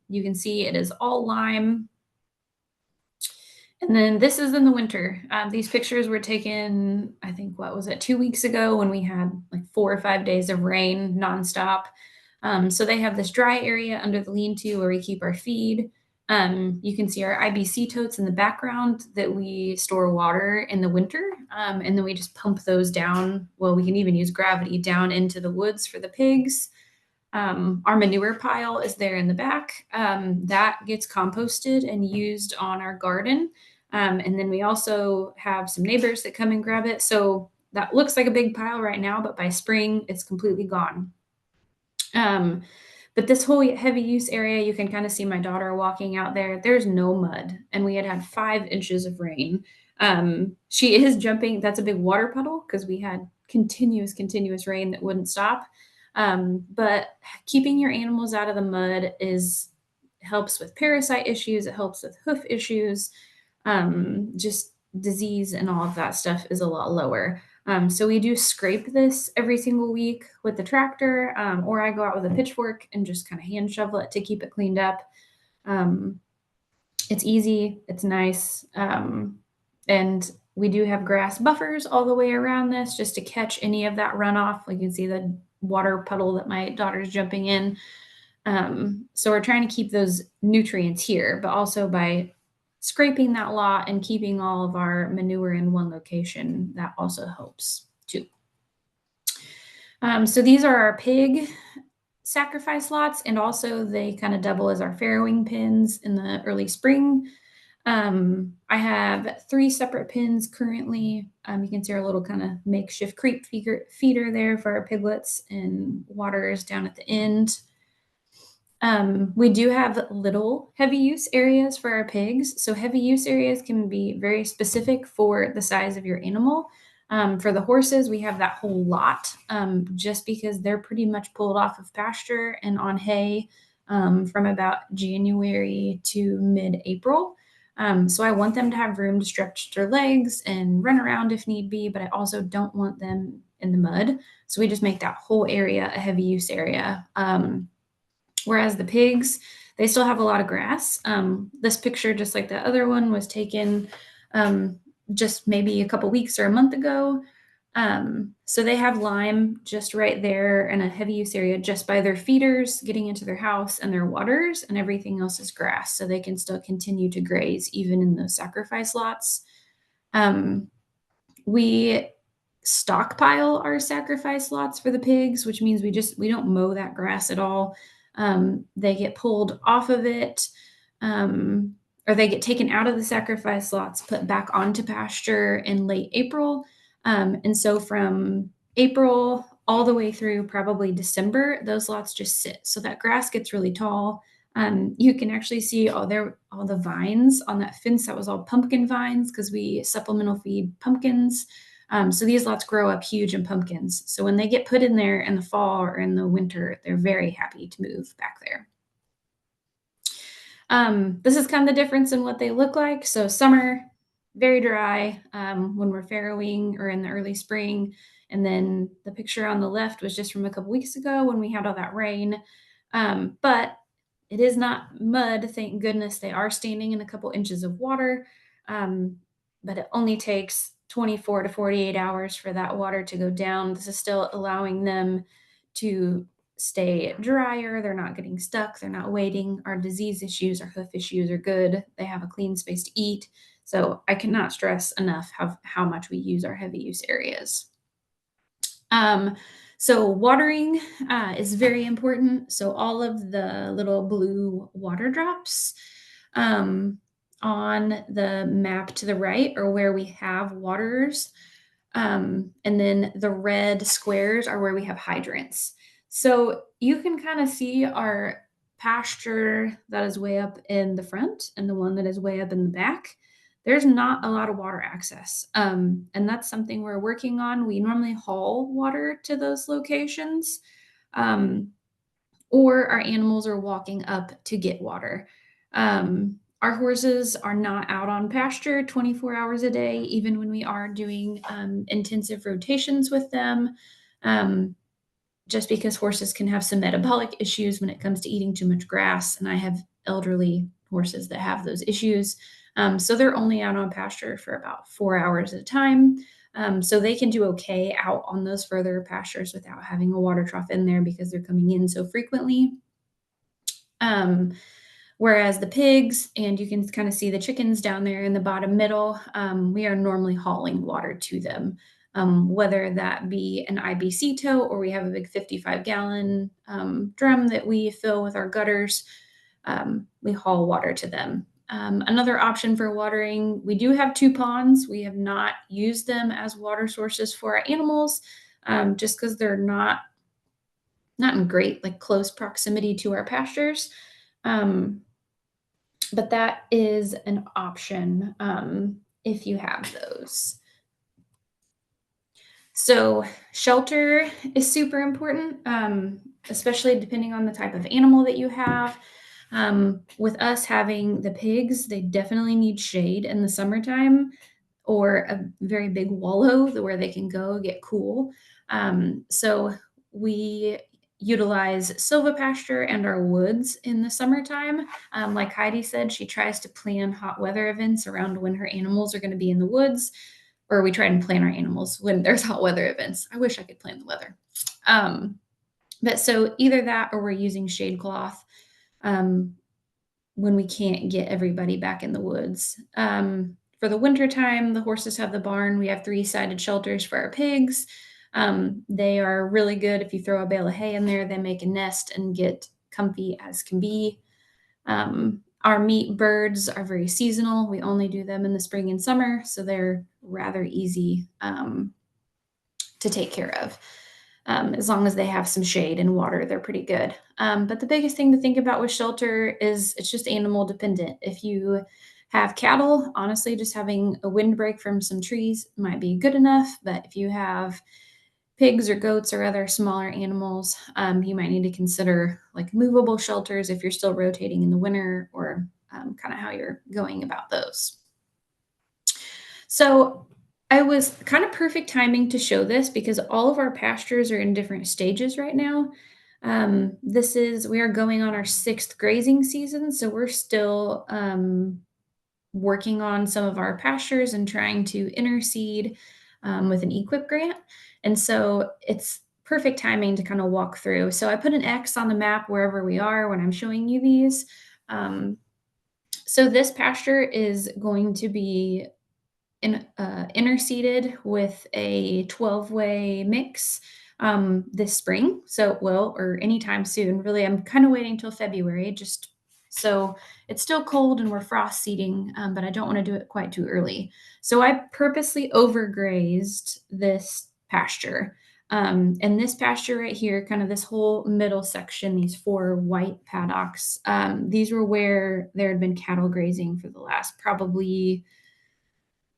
You can see it is all lime. And then this is in the winter. These pictures were taken, I think, what was it, 2 weeks ago when we had like 4 or 5 days of rain nonstop. So they have this dry area under the lean-to where we keep our feed. You can see our IBC totes in the background that we store water in the winter. And then we just pump those down. Well, we can even use gravity down into the woods for the pigs. Our manure pile is there in the back. That gets composted and used on our garden. And then we also have some neighbors that come and grab it. So that looks like a big pile right now, but by spring, it's completely gone. But this whole heavy use area, you can kind of see my daughter walking out there. There's no mud, and we had 5 inches of rain. She is jumping. That's a big water puddle because we had continuous rain that wouldn't stop. But keeping your animals out of the mud is helps with parasite issues. It helps with hoof issues. Just disease and all of that stuff is a lot lower. So we do scrape this every single week with the tractor, or I go out with a pitchfork and just kind of hand shovel it to keep it cleaned up. Um, it's easy, it's nice, and we do have grass buffers all the way around this just to catch any of that runoff. Like you can see the water puddle that my daughter's jumping in. So we're trying to keep those nutrients here, but also by scraping that lot and keeping all of our manure in one location, that also helps too. So these are our pig sacrifice lots, and also they kind of double as our farrowing pens in the early spring. I have 3 separate pens currently. You can see our little kind of makeshift creep feeder there for our piglets, and water is down at the end. We do have little heavy use areas for our pigs. So heavy use areas can be very specific for the size of your animal. For the horses, we have that whole lot, just because they're pretty much pulled off of pasture and on hay from about January to mid-April. So I want them to have room to stretch their legs and run around if need be, but I also don't want them in the mud. So we just make that whole area a heavy use area. Whereas the pigs, they still have a lot of grass. This picture, just like the other one, was taken just maybe a couple weeks or a month ago. So they have lime just right there in a heavy use area just by their feeders getting into their house and their waters, and everything else is grass. So they can still continue to graze even in those sacrifice lots. We stockpile our sacrifice lots for the pigs, which means we don't mow that grass at all. They get pulled off of it, or they get taken out of the sacrifice lots, put back onto pasture in late April. And so from April all the way through probably December, those lots just sit. So that grass gets really tall. You can actually see all the vines on that fence. That was all pumpkin vines because we supplemental feed pumpkins. So these lots grow up huge in pumpkins. So when they get put in there in the fall or in the winter, they're very happy to move back there. This is kind of the difference in what they look like. So summer, very dry when we're farrowing, or in the early spring. And then the picture on the left was just from a couple weeks ago when we had all that rain. But it is not mud, thank goodness. They are standing in a couple inches of water, but it only takes 24 to 48 hours for that water to go down. This is still allowing them to stay drier. They're not getting stuck. They're not waiting. Our disease issues, our hoof issues are good. They have a clean space to eat. So I cannot stress enough how much we use our heavy use areas. So watering is very important. So all of the little blue water drops on the map to the right are where we have waters. And then the red squares are where we have hydrants. So you can kind of see our pasture that is way up in the front and the one that is way up in the back. There's not a lot of water access. And that's something we're working on. We normally haul water to those locations, or our animals are walking up to get water. Our horses are not out on pasture 24 hours a day, even when we are doing intensive rotations with them, just because horses can have some metabolic issues when it comes to eating too much grass. And I have elderly horses that have those issues. So they're only out on pasture for about 4 hours at a time. So they can do okay out on those further pastures without having a water trough in there because they're coming in so frequently. Whereas the pigs, and you can kind of see the chickens down there in the bottom middle, we are normally hauling water to them, whether that be an IBC tote or we have a big 55-gallon drum that we fill with our gutters. We haul water to them. Another option for watering, we do have 2 ponds. We have not used them as water sources for our animals, just because they're not not in great, like close proximity to our pastures. Um, but that is an option if you have those. So shelter is super important, especially depending on the type of animal that you have. With us having the pigs, they definitely need shade in the summertime or a very big wallow where they can go get cool. So we utilize silvopasture and our woods in the summertime. Like Heidi said, she tries to plan hot weather events around when her animals are going to be in the woods, or we try and plan our animals when there's hot weather events. I wish I could plan the weather. But so either that or we're using shade cloth when we can't get everybody back in the woods. For the wintertime, the horses have the barn. We have 3-sided shelters for our pigs. They are really good. If you throw a bale of hay in there, they make a nest and get comfy as can be. Our meat birds are very seasonal. We only do them in the spring and summer, so they're rather easy to take care of. As long as they have some shade and water, they're pretty good. But the biggest thing to think about with shelter is it's just animal dependent. If you have cattle, honestly, just having a windbreak from some trees might be good enough. But if you have pigs or goats or other smaller animals, you might need to consider like movable shelters if you're still rotating in the winter, or kind of how you're going about those. So I was kind of perfect timing to show this because all of our pastures are in different stages right now. We are going on our 6th grazing season, so we're still working on some of our pastures and trying to interseed with an EQIP grant. And so it's perfect timing to kind of walk through. So I put an X on the map wherever we are when I'm showing you these. So this pasture is going to be interseeded with a 12-way mix this spring. So it will, or anytime soon. Really, I'm kind of waiting till February, just so it's still cold and we're frost seeding, but I don't want to do it quite too early. So I purposely overgrazed this pasture. And this pasture right here, kind of this whole middle section, these 4 white paddocks, these were where there had been cattle grazing for the last probably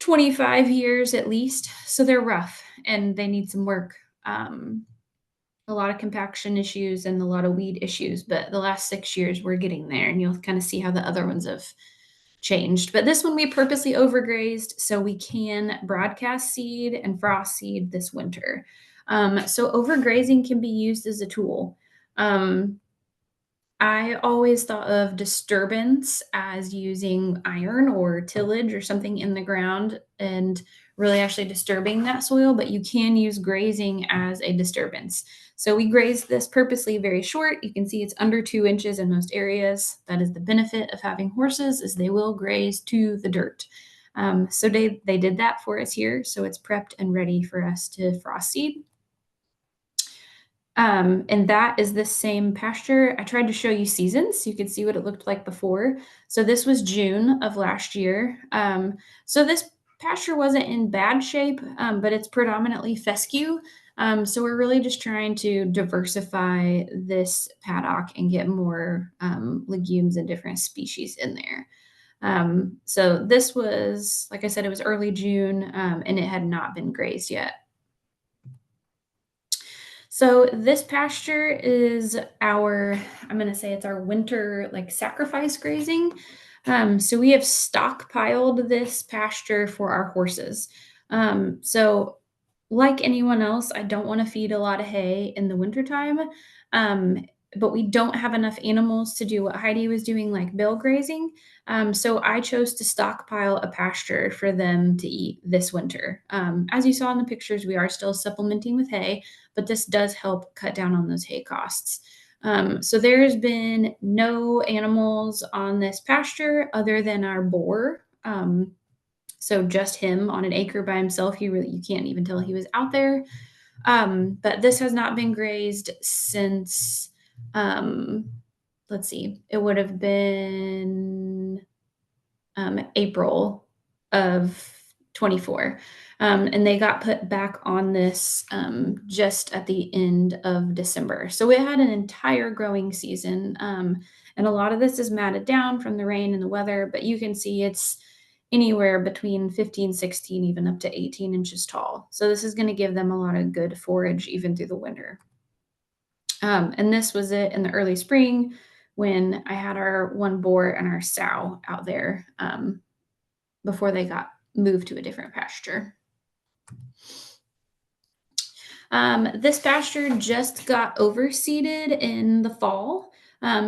25 years at least. So they're rough and they need some work. A lot of compaction issues and a lot of weed issues, but the last 6 years we're getting there, and you'll kind of see how the other ones have changed. But this one we purposely overgrazed so we can broadcast seed and frost seed this winter. So overgrazing can be used as a tool. I always thought of disturbance as using iron or tillage or something in the ground and really actually disturbing that soil, but you can use grazing as a disturbance. So we grazed this purposely very short. You can see it's under 2 inches in most areas. That is the benefit of having horses, is they will graze to the dirt. So they did that for us here. So it's prepped and ready for us to frost seed. And that is the same pasture. I tried to show you seasons so you could see what it looked like before. So this was June of last year. So this pasture wasn't in bad shape, but it's predominantly fescue. So we're really just trying to diversify this paddock and get more legumes and different species in there. So this was, like I said, it was early June, and it had not been grazed yet. So this pasture is I'm going to say it's our winter like sacrifice grazing. So we have stockpiled this pasture for our horses. So like anyone else, I don't want to feed a lot of hay in the wintertime. But we don't have enough animals to do what Heidi was doing, like bale grazing. So I chose to stockpile a pasture for them to eat this winter. As you saw in the pictures, we are still supplementing with hay, but this does help cut down on those hay costs. So there has been no animals on this pasture other than our boar. So just him on an acre by himself. You can't even tell he was out there. But this has not been grazed since, let's see, it would have been April of 24. And they got put back on this just at the end of December. So we had an entire growing season. And a lot of this is matted down from the rain and the weather, but you can see it's anywhere between 15, 16, even up to 18 inches tall. So this is going to give them a lot of good forage even through the winter. And this was it in the early spring when I had our one boar and our sow out there before they got moved to a different pasture. This pasture just got overseeded in the fall.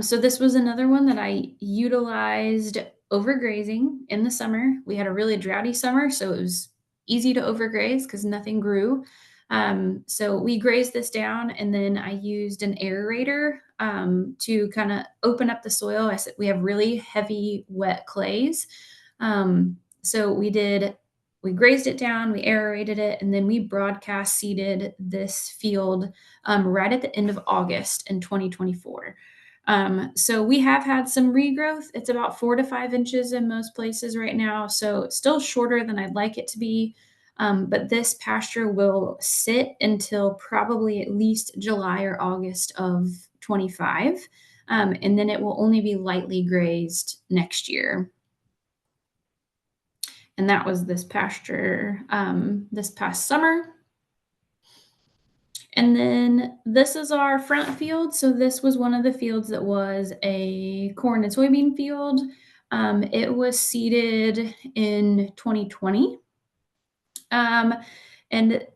So this was another one that I utilized overgrazing in the summer. We had a really droughty summer, so it was easy to overgraze because nothing grew. So we grazed this down, and then I used an aerator to kind of open up the soil. I said we have really heavy, wet clays. So we grazed it down, we aerated it, and then we broadcast seeded this field right at the end of August in 2024. So we have had some regrowth. It's about 4 to 5 inches in most places right now. So it's still shorter than I'd like it to be. But this pasture will sit until probably at least July or August of 25. And then it will only be lightly grazed next year. And that was this pasture this past summer. And then this is our front field. So this was one of the fields that was a corn and soybean field. It was seeded in 2020. And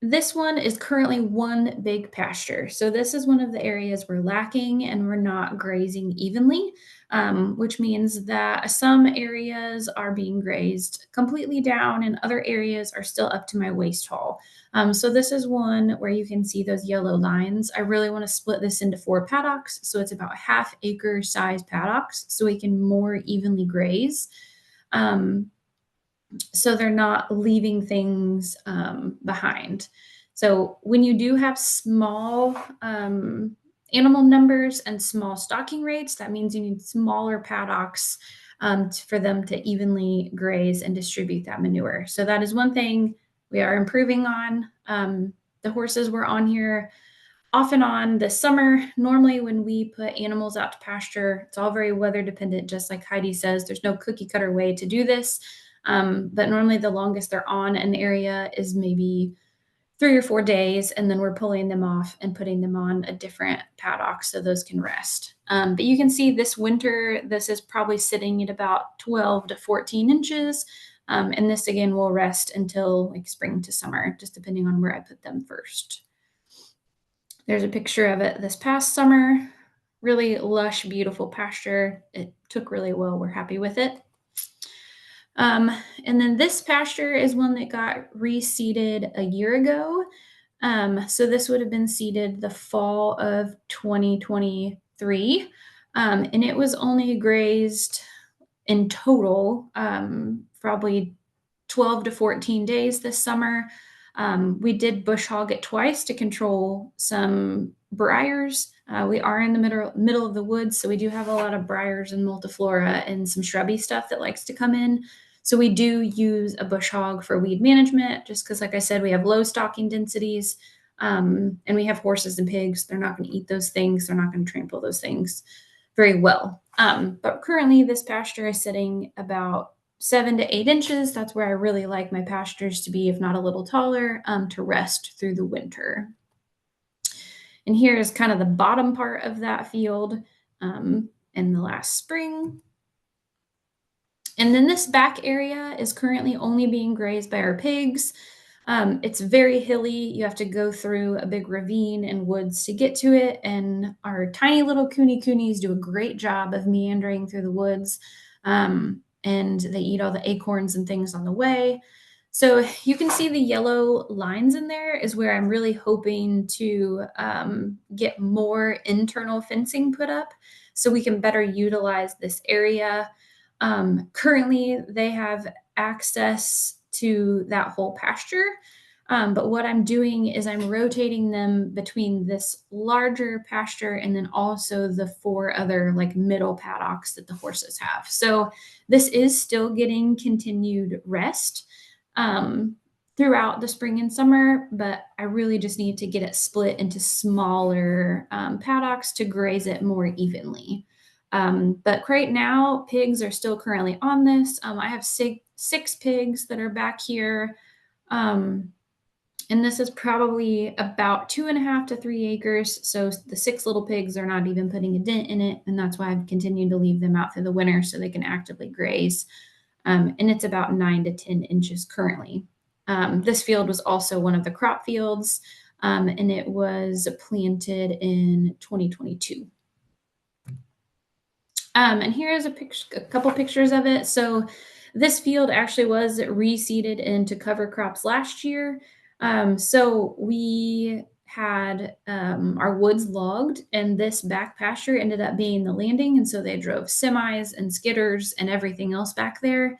this one is currently one big pasture. So this is one of the areas we're lacking and we're not grazing evenly, which means that some areas are being grazed completely down and other areas are still up to my waist haul. So this is one where you can see those yellow lines. I really want to split this into 4 paddocks. So it's about half-acre size paddocks so we can more evenly graze. So they're not leaving things behind. So when you do have small animal numbers and small stocking rates, that means you need smaller paddocks for them to evenly graze and distribute that manure. So that is one thing we are improving on. The horses were on here off and on this summer. Normally when we put animals out to pasture, it's all very weather dependent, just like Heidi says. There's no cookie cutter way to do this. But normally the longest they're on an area is maybe 3 or 4 days, and then we're pulling them off and putting them on a different paddock so those can rest. But you can see this winter, this is probably sitting at about 12 to 14 inches. And this again will rest until like spring to summer, just depending on where I put them first. There's a picture of it this past summer. Really lush, beautiful pasture. It took really well. We're happy with it. And then this pasture is one that got reseeded a year ago. So this would have been seeded the fall of 2023. And it was only grazed in total, probably 12 to 14 days this summer. We did bush hog it twice to control some briars. We are in the middle of the woods, so we do have a lot of briars and multiflora and some shrubby stuff that likes to come in. So we do use a bush hog for weed management, just because, like I said, we have low stocking densities, and we have horses and pigs. They're not going to eat those things. They're not going to trample those things very well. But currently this pasture is sitting about 7 to 8 inches. That's where I really like my pastures to be, if not a little taller, to rest through the winter. And here is kind of the bottom part of that field in the last spring. And then this back area is currently only being grazed by our pigs. It's very hilly. You have to go through a big ravine and woods to get to it. And our tiny little coonies do a great job of meandering through the woods. And they eat all the acorns and things on the way. So you can see the yellow lines in there is where I'm really hoping to get more internal fencing put up so we can better utilize this area. Currently, they have access to that whole pasture. But what I'm doing is I'm rotating them between this larger pasture and then also the 4 other like middle paddocks that the horses have. So this is still getting continued rest. throughout the spring and summer, but I really just need to get it split into smaller paddocks to graze it more evenly. But right now, pigs are still currently on this. I have six pigs that are back here. And this is probably about 2.5 to 3 acres. So the six little pigs are not even putting a dent in it. And that's why I've continued to leave them out through the winter so they can actively graze. And it's about 9 to 10 inches currently. This field was also one of the crop fields, and it was planted in 2022. And here is a couple pictures of it. So this field actually was reseeded into cover crops last year. So we had our woods logged, and this back pasture ended up being the landing. And so they drove semis and skidders and everything else back there.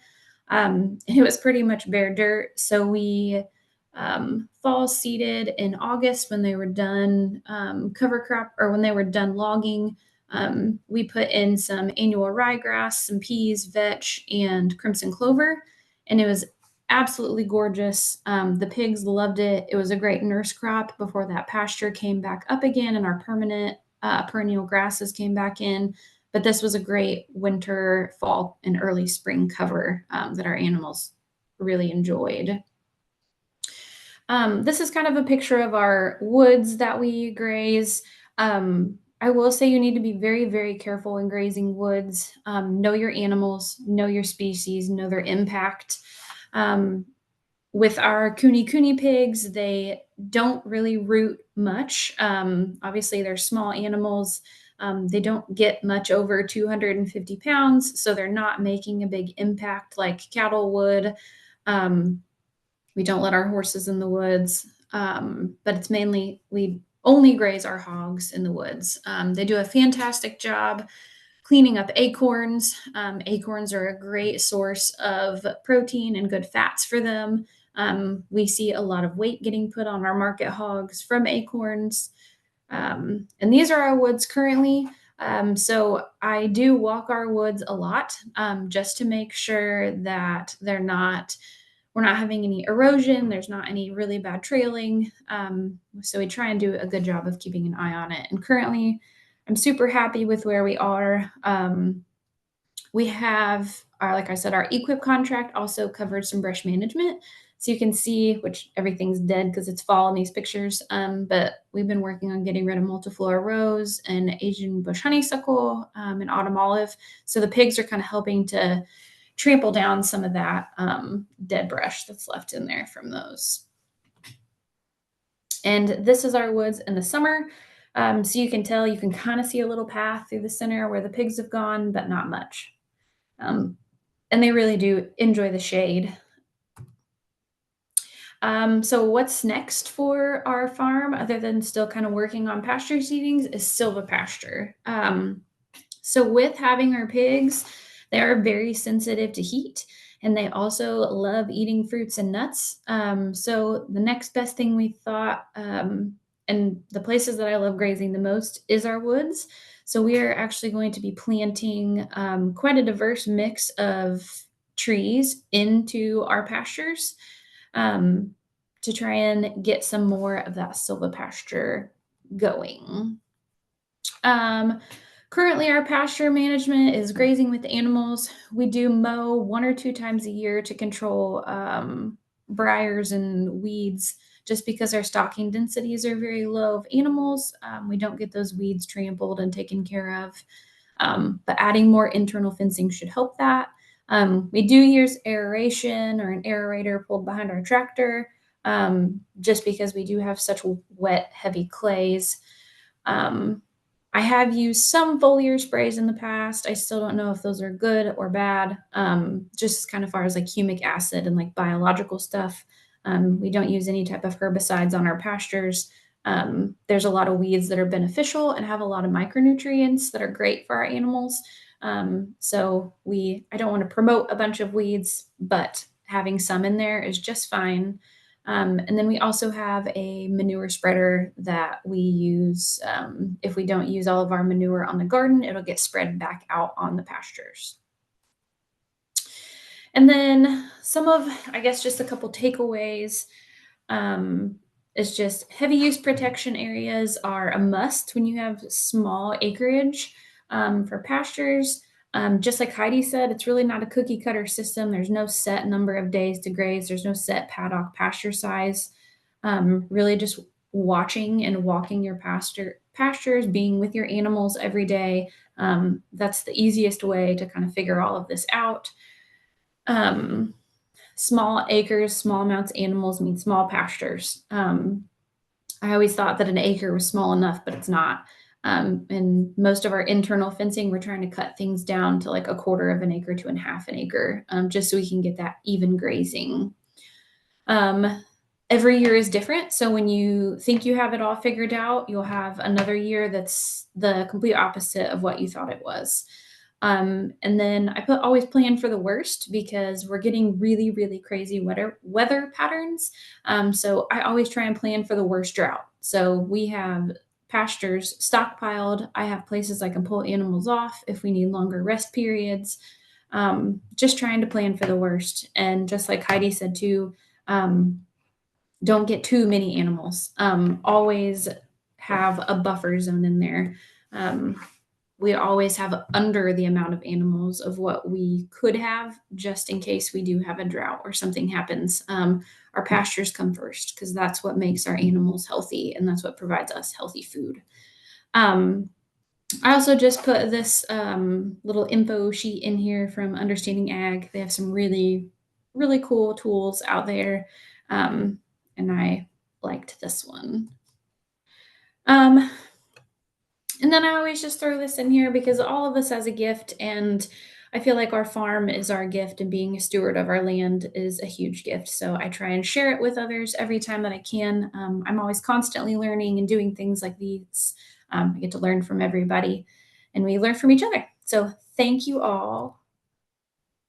And it was pretty much bare dirt. So we fall seeded in August when they were done cover crop, or when they were done logging. We put in some annual ryegrass, some peas, vetch, and crimson clover, and it was absolutely gorgeous. The pigs loved it. It was a great nurse crop before that pasture came back up again and our permanent perennial grasses came back in. But this was a great winter, fall, and early spring cover that our animals really enjoyed. This is kind of a picture of our woods that we graze. I will say you need to be very, very careful when grazing woods. Know your animals, know your species, know their impact. With our kuni pigs, they don't really root much. Obviously, they're small animals. They don't get much over 250 pounds, so they're not making a big impact like cattle would. We don't let our horses in the woods, but it's mainly we only graze our hogs in the woods. They do a fantastic job cleaning up acorns. Acorns are a great source of protein and good fats for them. We see a lot of weight getting put on our market hogs from acorns. And these are our woods currently. So I do walk our woods a lot just to make sure that we're not having any erosion. There's not any really bad trailing. So we try and do a good job of keeping an eye on it. And currently, I'm super happy with where we are. We have like I said, our equip contract also covered some brush management. So you can see, which everything's dead because it's fall in these pictures. But we've been working on getting rid of multiflora rose and Asian bush honeysuckle and autumn olive. So the pigs are kind of helping to trample down some of that dead brush that's left in there from those. And this is our woods in the summer. So you can tell, you can kind of see a little path through the center where the pigs have gone, but not much. And they really do enjoy the shade. So what's next for our farm, other than still kind of working on pasture seedings, is silvopasture. So with having our pigs, they are very sensitive to heat, and they also love eating fruits and nuts. So the next best thing we thought, and the places that I love grazing the most, is our woods. So we are actually going to be planting quite a diverse mix of trees into our pastures to try and get some more of that silvopasture going. Currently, our pasture management is grazing with the animals. We do mow 1 or 2 times a year to control briars and weeds, just because our stocking densities are very low of animals. We don't get those weeds trampled and taken care of. But adding more internal fencing should help that. We do use aeration or an aerator pulled behind our tractor, just because we do have such wet, heavy clays. I have used some foliar sprays in the past. I still don't know if those are good or bad, just kind of far as like humic acid and like biological stuff. We don't use any type of herbicides on our pastures. There's a lot of weeds that are beneficial and have a lot of micronutrients that are great for our animals. So I don't want to promote a bunch of weeds, but having some in there is just fine. And then we also have a manure spreader that we use. If we don't use all of our manure on the garden, it'll get spread back out on the pastures. And then some of, I guess, just a couple takeaways. Um, it's just heavy use protection areas are a must when you have small acreage for pastures. Just like Heidi said, it's really not a cookie cutter system. There's no set number of days to graze. There's no set paddock pasture size. Really just watching and walking your pastures, being with your animals every day. That's the easiest way to kind of figure all of this out. Um, Small acres, small amounts of animals mean small pastures. I always thought that an acre was small enough, but it's not. And most of our internal fencing, we're trying to cut things down to like a quarter of an acre to a half an acre, just so we can get that even grazing. Every year is different. So when you think you have it all figured out, you'll have another year that's the complete opposite of what you thought it was. And then I always plan for the worst because we're getting really, really crazy weather patterns. So I always try and plan for the worst drought. So we have pastures stockpiled. I have places I can pull animals off if we need longer rest periods. Just trying to plan for the worst. And just like Heidi said too, don't get too many animals. Always have a buffer zone in there. We always have under the amount of animals of what we could have just in case we do have a drought or something happens. Our pastures come first because that's what makes our animals healthy and that's what provides us healthy food. I also just put this little info sheet in here from Understanding Ag. They have some really, really cool tools out there. And I liked this one. And then I always just throw this in here because all of us has a gift, and I feel like our farm is our gift, and being a steward of our land is a huge gift. So I try and share it with others every time that I can. I'm always constantly learning and doing things like these. I get to learn from everybody, and we learn from each other. So thank you all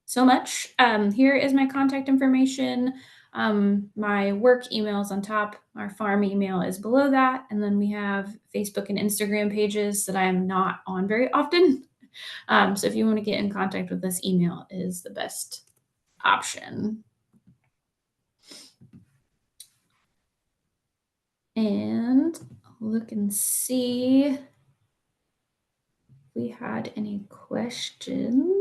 so much. Here is my contact information. My work email is on top. Our farm email is below that. And then we have Facebook and Instagram pages that I am not on very often. So if you want to get in contact with us, email is the best option. And look and see if we had any questions.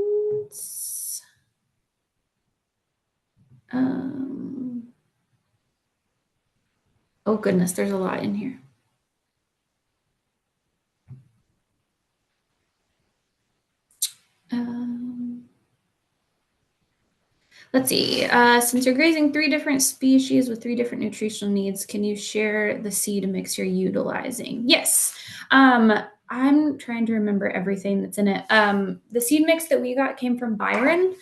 Oh goodness, there's a lot in here. Let's see. Since you're grazing 3 different species with 3 different nutritional needs, can you share the seed mix you're utilizing? Yes. I'm trying to remember everything that's in it. The seed mix that we got came from Byron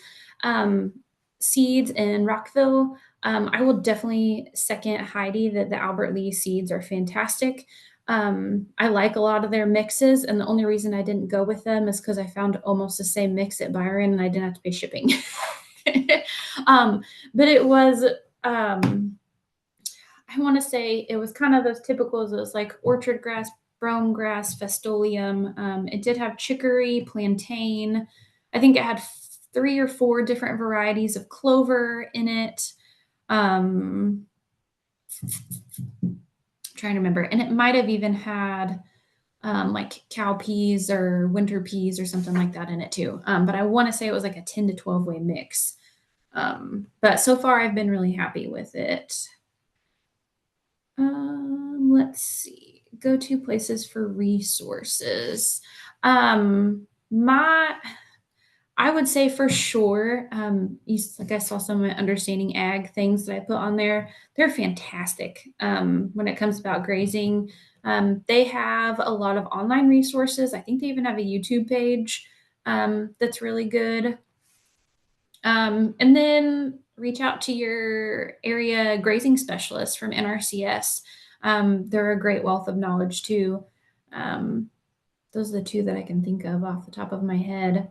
Seeds in Rockville. I will definitely second Heidi that the Albert Lee seeds are fantastic. I like a lot of their mixes, and the only reason I didn't go with them is because I found almost the same mix at Byron and I didn't have to pay shipping. But it was, I want to say it was kind of those typicals. It was like orchard grass, brome grass, festolium. It did have chicory, plantain. I think it had 3 or 4 different varieties of clover in it. Trying to remember. And it might have even had like cow peas or winter peas or something like that in it too. But I want to say it was like a 10 to 12 way mix. But so far I've been really happy with it. Let's see, go to places for resources. I would say for sure, like I saw some of my Understanding Ag things that I put on there. They're fantastic when it comes about grazing. They have a lot of online resources. I think they even have a YouTube page that's really good. And then reach out to your area grazing specialist from NRCS. They're a great wealth of knowledge too. Those are the 2 that I can think of off the top of my head.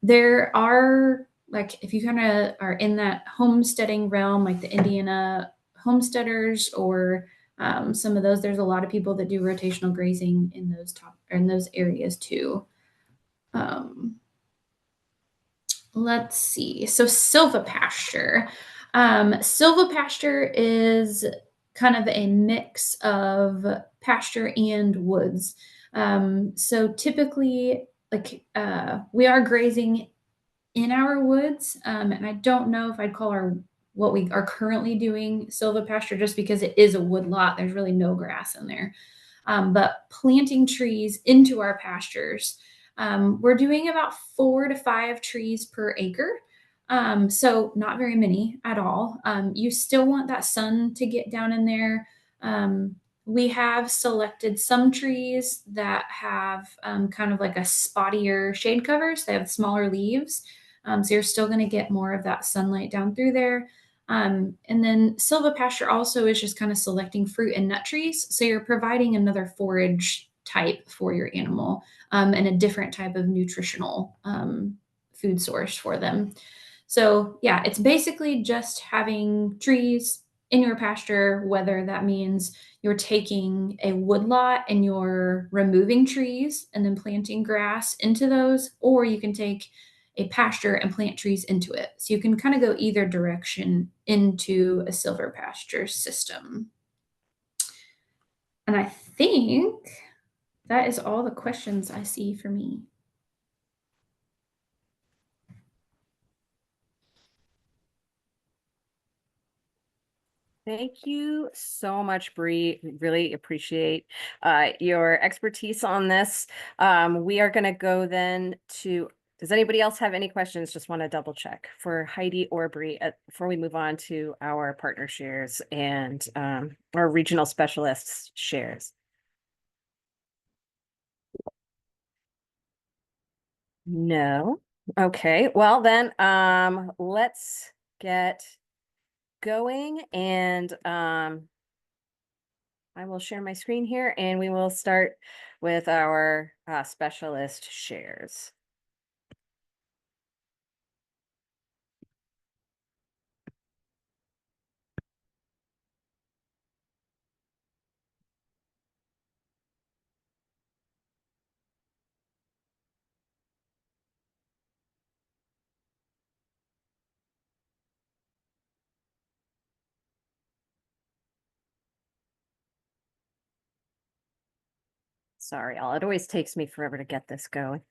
There are, like, if you kind of are in that homesteading realm, like the Indiana homesteaders or some of those, there's a lot of people that do rotational grazing in those areas too. Let's see. So silvopasture. Silvopasture is kind of a mix of pasture and woods. So typically, we are grazing in our woods, and I don't know if I'd call our what we are currently doing silvopasture just because it is a wood lot. There's really no grass in there. But planting trees into our pastures, we're doing about 4 to 5 trees per acre. So not very many at all. You still want that sun to get down in there. We have selected some trees that have kind of like a spottier shade cover, so they have smaller leaves. So you're still going to get more of that sunlight down through there. And then silvopasture also is just kind of selecting fruit and nut trees. So you're providing another forage type for your animal, and a different type of nutritional food source for them. So yeah, it's basically just having trees in your pasture, whether that means you're taking a woodlot and you're removing trees and then planting grass into those, or you can take a pasture and plant trees into it. So you can kind of go either direction into a silver pasture system. And I think that is all the questions I see for me. Thank you so much, Bree. Really appreciate your expertise on this. We are going to go then to, does anybody else have any questions? Just want to double check for Heidi or Bree before we move on to our partner shares and our regional specialists shares. No. Okay. Well, then let's get going, and I will share my screen here and we will start with our specialist shares. Sorry, it always takes me forever to get this going.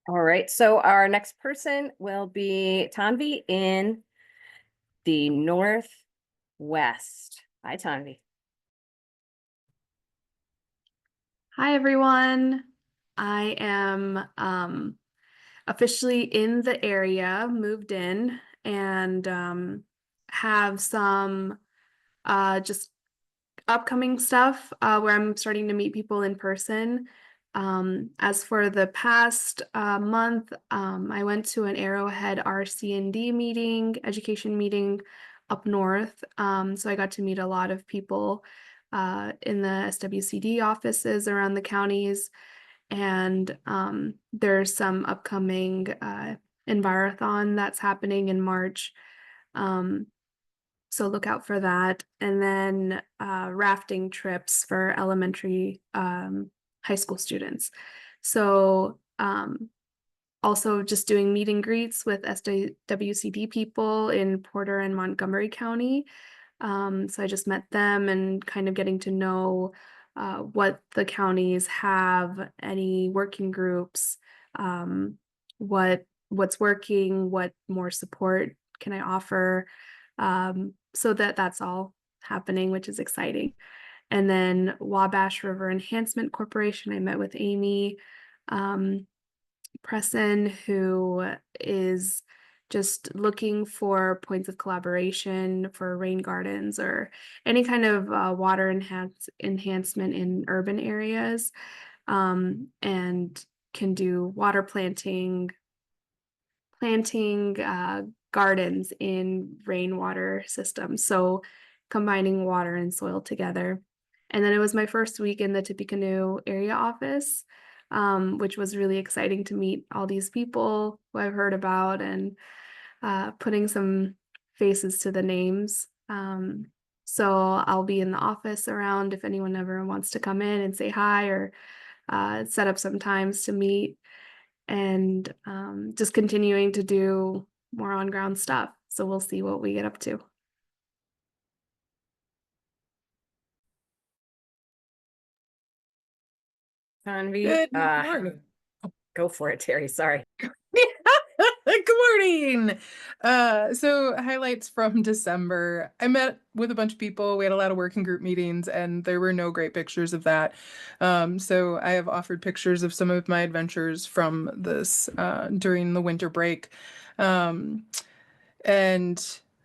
All right, so our next person will be Tanvi in the Northwest. Hi, Tanvi. Hi, everyone. I am officially in the area, moved in, and have some just upcoming stuff where I'm starting to meet people in person. As for the past month, I went to an Arrowhead RC&D meeting, education meeting up north. So I got to meet a lot of people in the SWCD offices around the counties. And there's some upcoming Envirothon that's happening in March. So look out for that. And then rafting trips for elementary high school students. So also just doing meet and greets with SWCD people in Porter and Montgomery County. So I just met them and kind of getting to know what the counties have, any working groups, what's working, what more support can I offer. So that's all happening, which is exciting. And then Wabash River Enhancement Corporation, I met with Amy Presson, who is just looking for points of collaboration for rain gardens or any kind of water enhancement in urban areas, and can do water planting gardens in rainwater systems. So combining water and soil together. And then it was my first week in the Tippecanoe area office, which was really exciting to meet all these people who I've heard about and putting some faces to the names. So I'll be in the office around if anyone ever wants to come in and say hi or set up some times to meet, and just continuing to do more on ground stuff. So we'll see what we get up to. Tanvi, Good morning. go for it, Terry. Sorry. Good morning. So highlights from December. I met with a bunch of people. We had a lot of working group meetings, and there were no great pictures of that. So I have offered pictures of some of my adventures from this during the winter break. And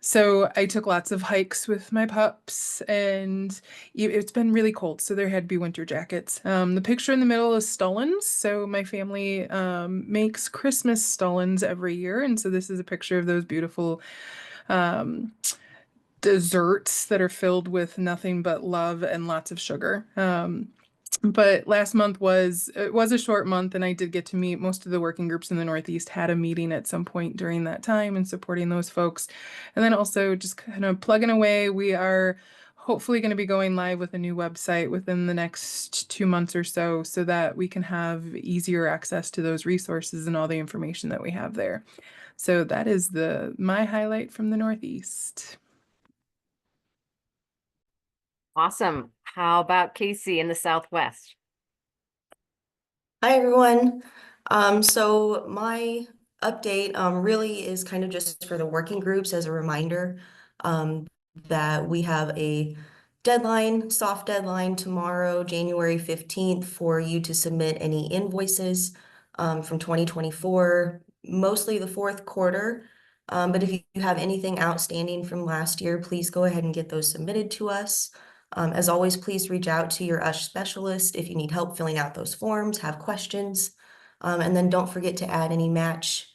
so I took lots of hikes with my pups, and it's been really cold, so there had to be winter jackets. The picture in the middle is Stullins. So my family makes Christmas Stullins every year, and so this is a picture of those beautiful desserts that are filled with nothing but love and lots of sugar. But last month was a short month, and I did get to meet most of the working groups in the Northeast, had a meeting at some point during that time and supporting those folks. And then also just kind of plugging away. We are hopefully going to be going live with a new website within the next 2 months or so that we can have easier access to those resources and all the information that we have there. So that is my highlight from the Northeast. Awesome. How about Casey in the Southwest? Hi, everyone. So my update really is kind of just for the working groups as a reminder that we have a deadline, soft deadline tomorrow, January 15th, for you to submit any invoices from 2024, mostly the fourth quarter. But if you have anything outstanding from last year, please go ahead and get those submitted to us. As always, please reach out to your USH specialist if you need help filling out those forms, have questions. And then don't forget to add any match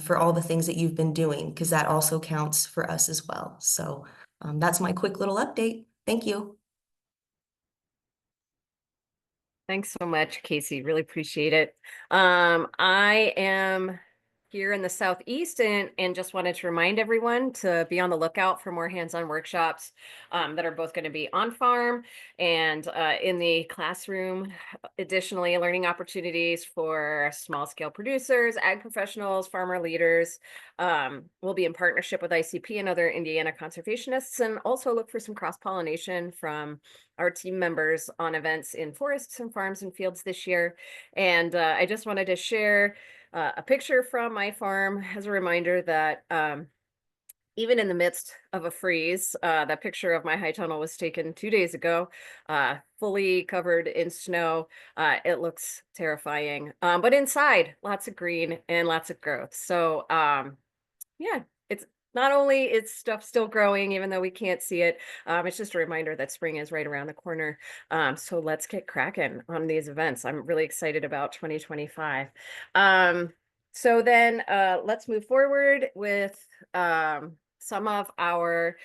for all the things that you've been doing, because that also counts for us as well. So that's my quick little update. Thank you. Thanks so much, Casey. Really appreciate it. I am here in the Southeast and just wanted to remind everyone to be on the lookout for more hands-on workshops that are both going to be on farm and in the classroom. Additionally, learning opportunities for small scale producers, ag professionals, farmer leaders. We'll be in partnership with ICP and other Indiana conservationists, and also look for some cross-pollination from our team members on events in forests and farms and fields this year. And I just wanted to share a picture from my farm as a reminder that even in the midst of a freeze, that picture of my high tunnel was taken 2 days ago, fully covered in snow. It looks terrifying, but inside, lots of green and lots of growth. So yeah, it's not only is stuff still growing, even though we can't see it, it's just a reminder that spring is right around the corner. So let's get cracking on these events. I'm really excited about 2025. So then let's move forward with some of our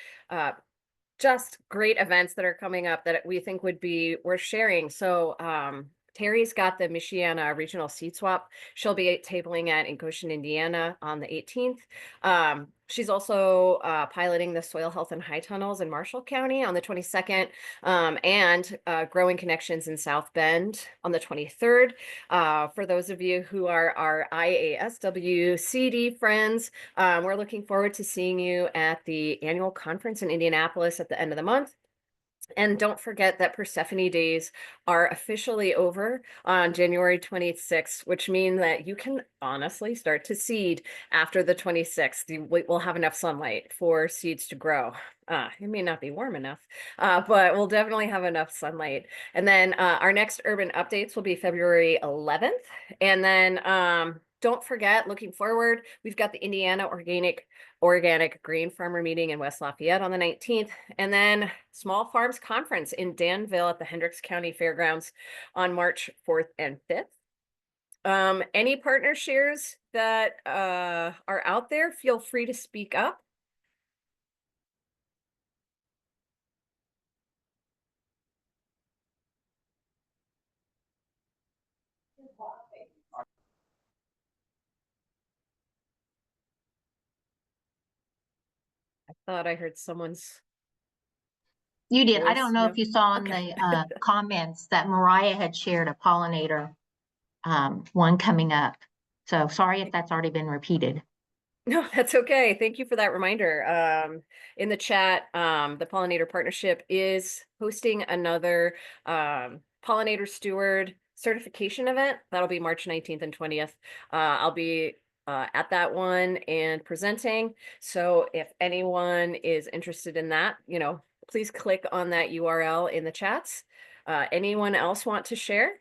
just great events that are coming up that we think would be worth sharing. So Terry's got the Michiana Regional Seed Swap. She'll be tabling in Goshen, Indiana on the 18th. She's also piloting the Soil Health and High Tunnels in Marshall County on the 22nd, and Growing Connections in South Bend on the 23rd. For those of you who are our IASW CD friends, we're looking forward to seeing you at the annual conference in Indianapolis at the end of the month. And don't forget that Persephone Days are officially over on January 26th, which means that you can honestly start to seed after the 26th. We'll have enough sunlight for seeds to grow. It may not be warm enough, but we'll definitely have enough sunlight. And then our next urban updates will be February 11th. And then don't forget, looking forward, we've got the Indiana Organic Grain Farmer meeting in West Lafayette on the 19th, and then Small Farms Conference in Danville at the Hendricks County Fairgrounds on March 4th and 5th. Any partner shares that are out there, feel free to speak up. thought I heard someone's You did. I voice. don't know No? if you saw in Okay. the comments that Mariah had shared a pollinator one coming up. So sorry if that's already been repeated. No, that's okay. Thank you for that reminder. In the chat, the Pollinator Partnership is hosting another Pollinator Steward certification event. That'll be March 19th and 20th. I'll be at that one and presenting. So if anyone is interested in that, please click on that URL in the chats. Anyone else want to share?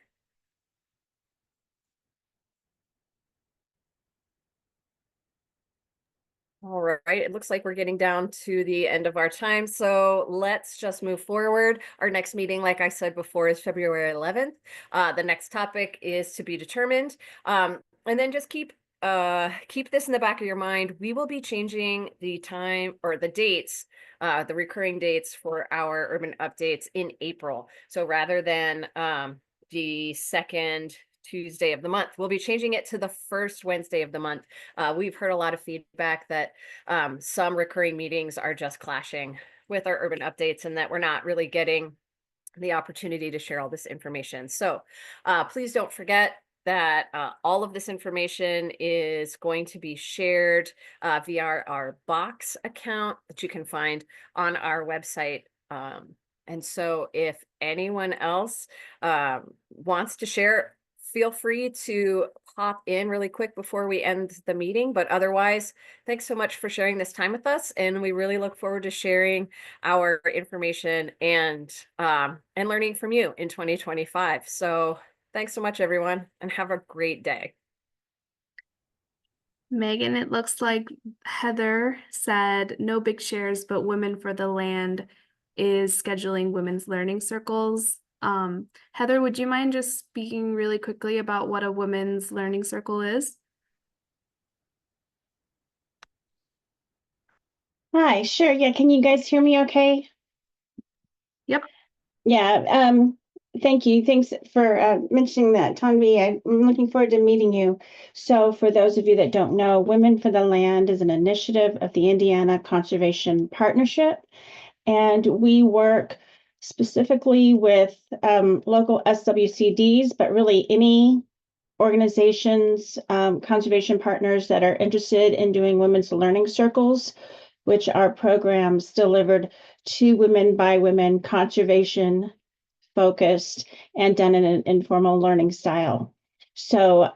All right, it looks like we're getting down to the end of our time, so let's just move forward. Our next meeting, like I said before, is February 11th. The next topic is to be determined. And then just keep this in the back of your mind. We will be changing the time or the dates, the recurring dates for our urban updates in April. So rather than the second Tuesday of the month, we'll be changing it to the first Wednesday of the month. We've heard a lot of feedback that some recurring meetings are just clashing with our urban updates and that we're not really getting the opportunity to share all this information. So please don't forget that all of this information is going to be shared via our box account that you can find on our website. And so if anyone else wants to share, feel free to pop in really quick before we end the meeting. But otherwise, thanks so much for sharing this time with us. And we really look forward to sharing our information and learning from you in 2025. So thanks so much, everyone, and have a great day. Megan, it looks like Heather said no big shares, but Women for the Land is scheduling women's learning circles. Heather, would you mind just speaking really quickly about what a women's learning circle is? Hi, sure. Yeah, can you guys hear me okay? Yep. Yeah, thank you. Thanks for mentioning that, Tanvi. I'm looking forward to meeting you. So for those of you that don't know, Women for the Land is an initiative of the Indiana Conservation Partnership, and we work specifically with local SWCDs, but really any organizations, conservation partners that are interested in doing women's learning circles, which are programs delivered to women by women, conservation focused, and done in an informal learning style. So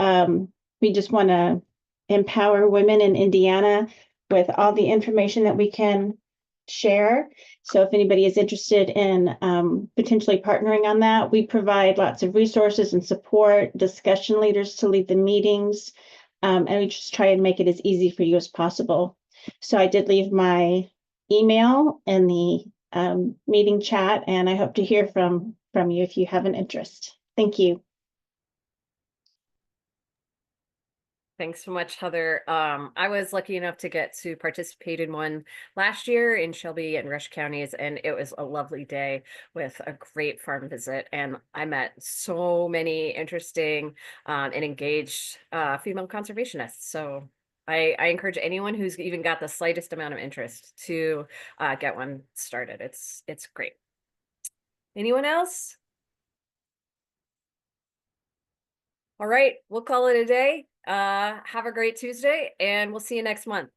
we just want to empower women in Indiana with all the information that we can share. So if anybody is interested in potentially partnering on that, we provide lots of resources and support, discussion leaders to lead the meetings, and we just try and make it as easy for you as possible. So I did leave my email in the meeting chat, and I hope to hear from you if you have an interest. Thank you. Thanks so much, Heather. I was lucky enough to get to participate in one last year in Shelby and Rush counties, and it was a lovely day with a great farm visit. And I met so many interesting and engaged female conservationists. So I encourage anyone who's even got the slightest amount of interest to get one started. It's great. Anyone else? All right, we'll call it a day. Have a great Tuesday, and we'll see you next month.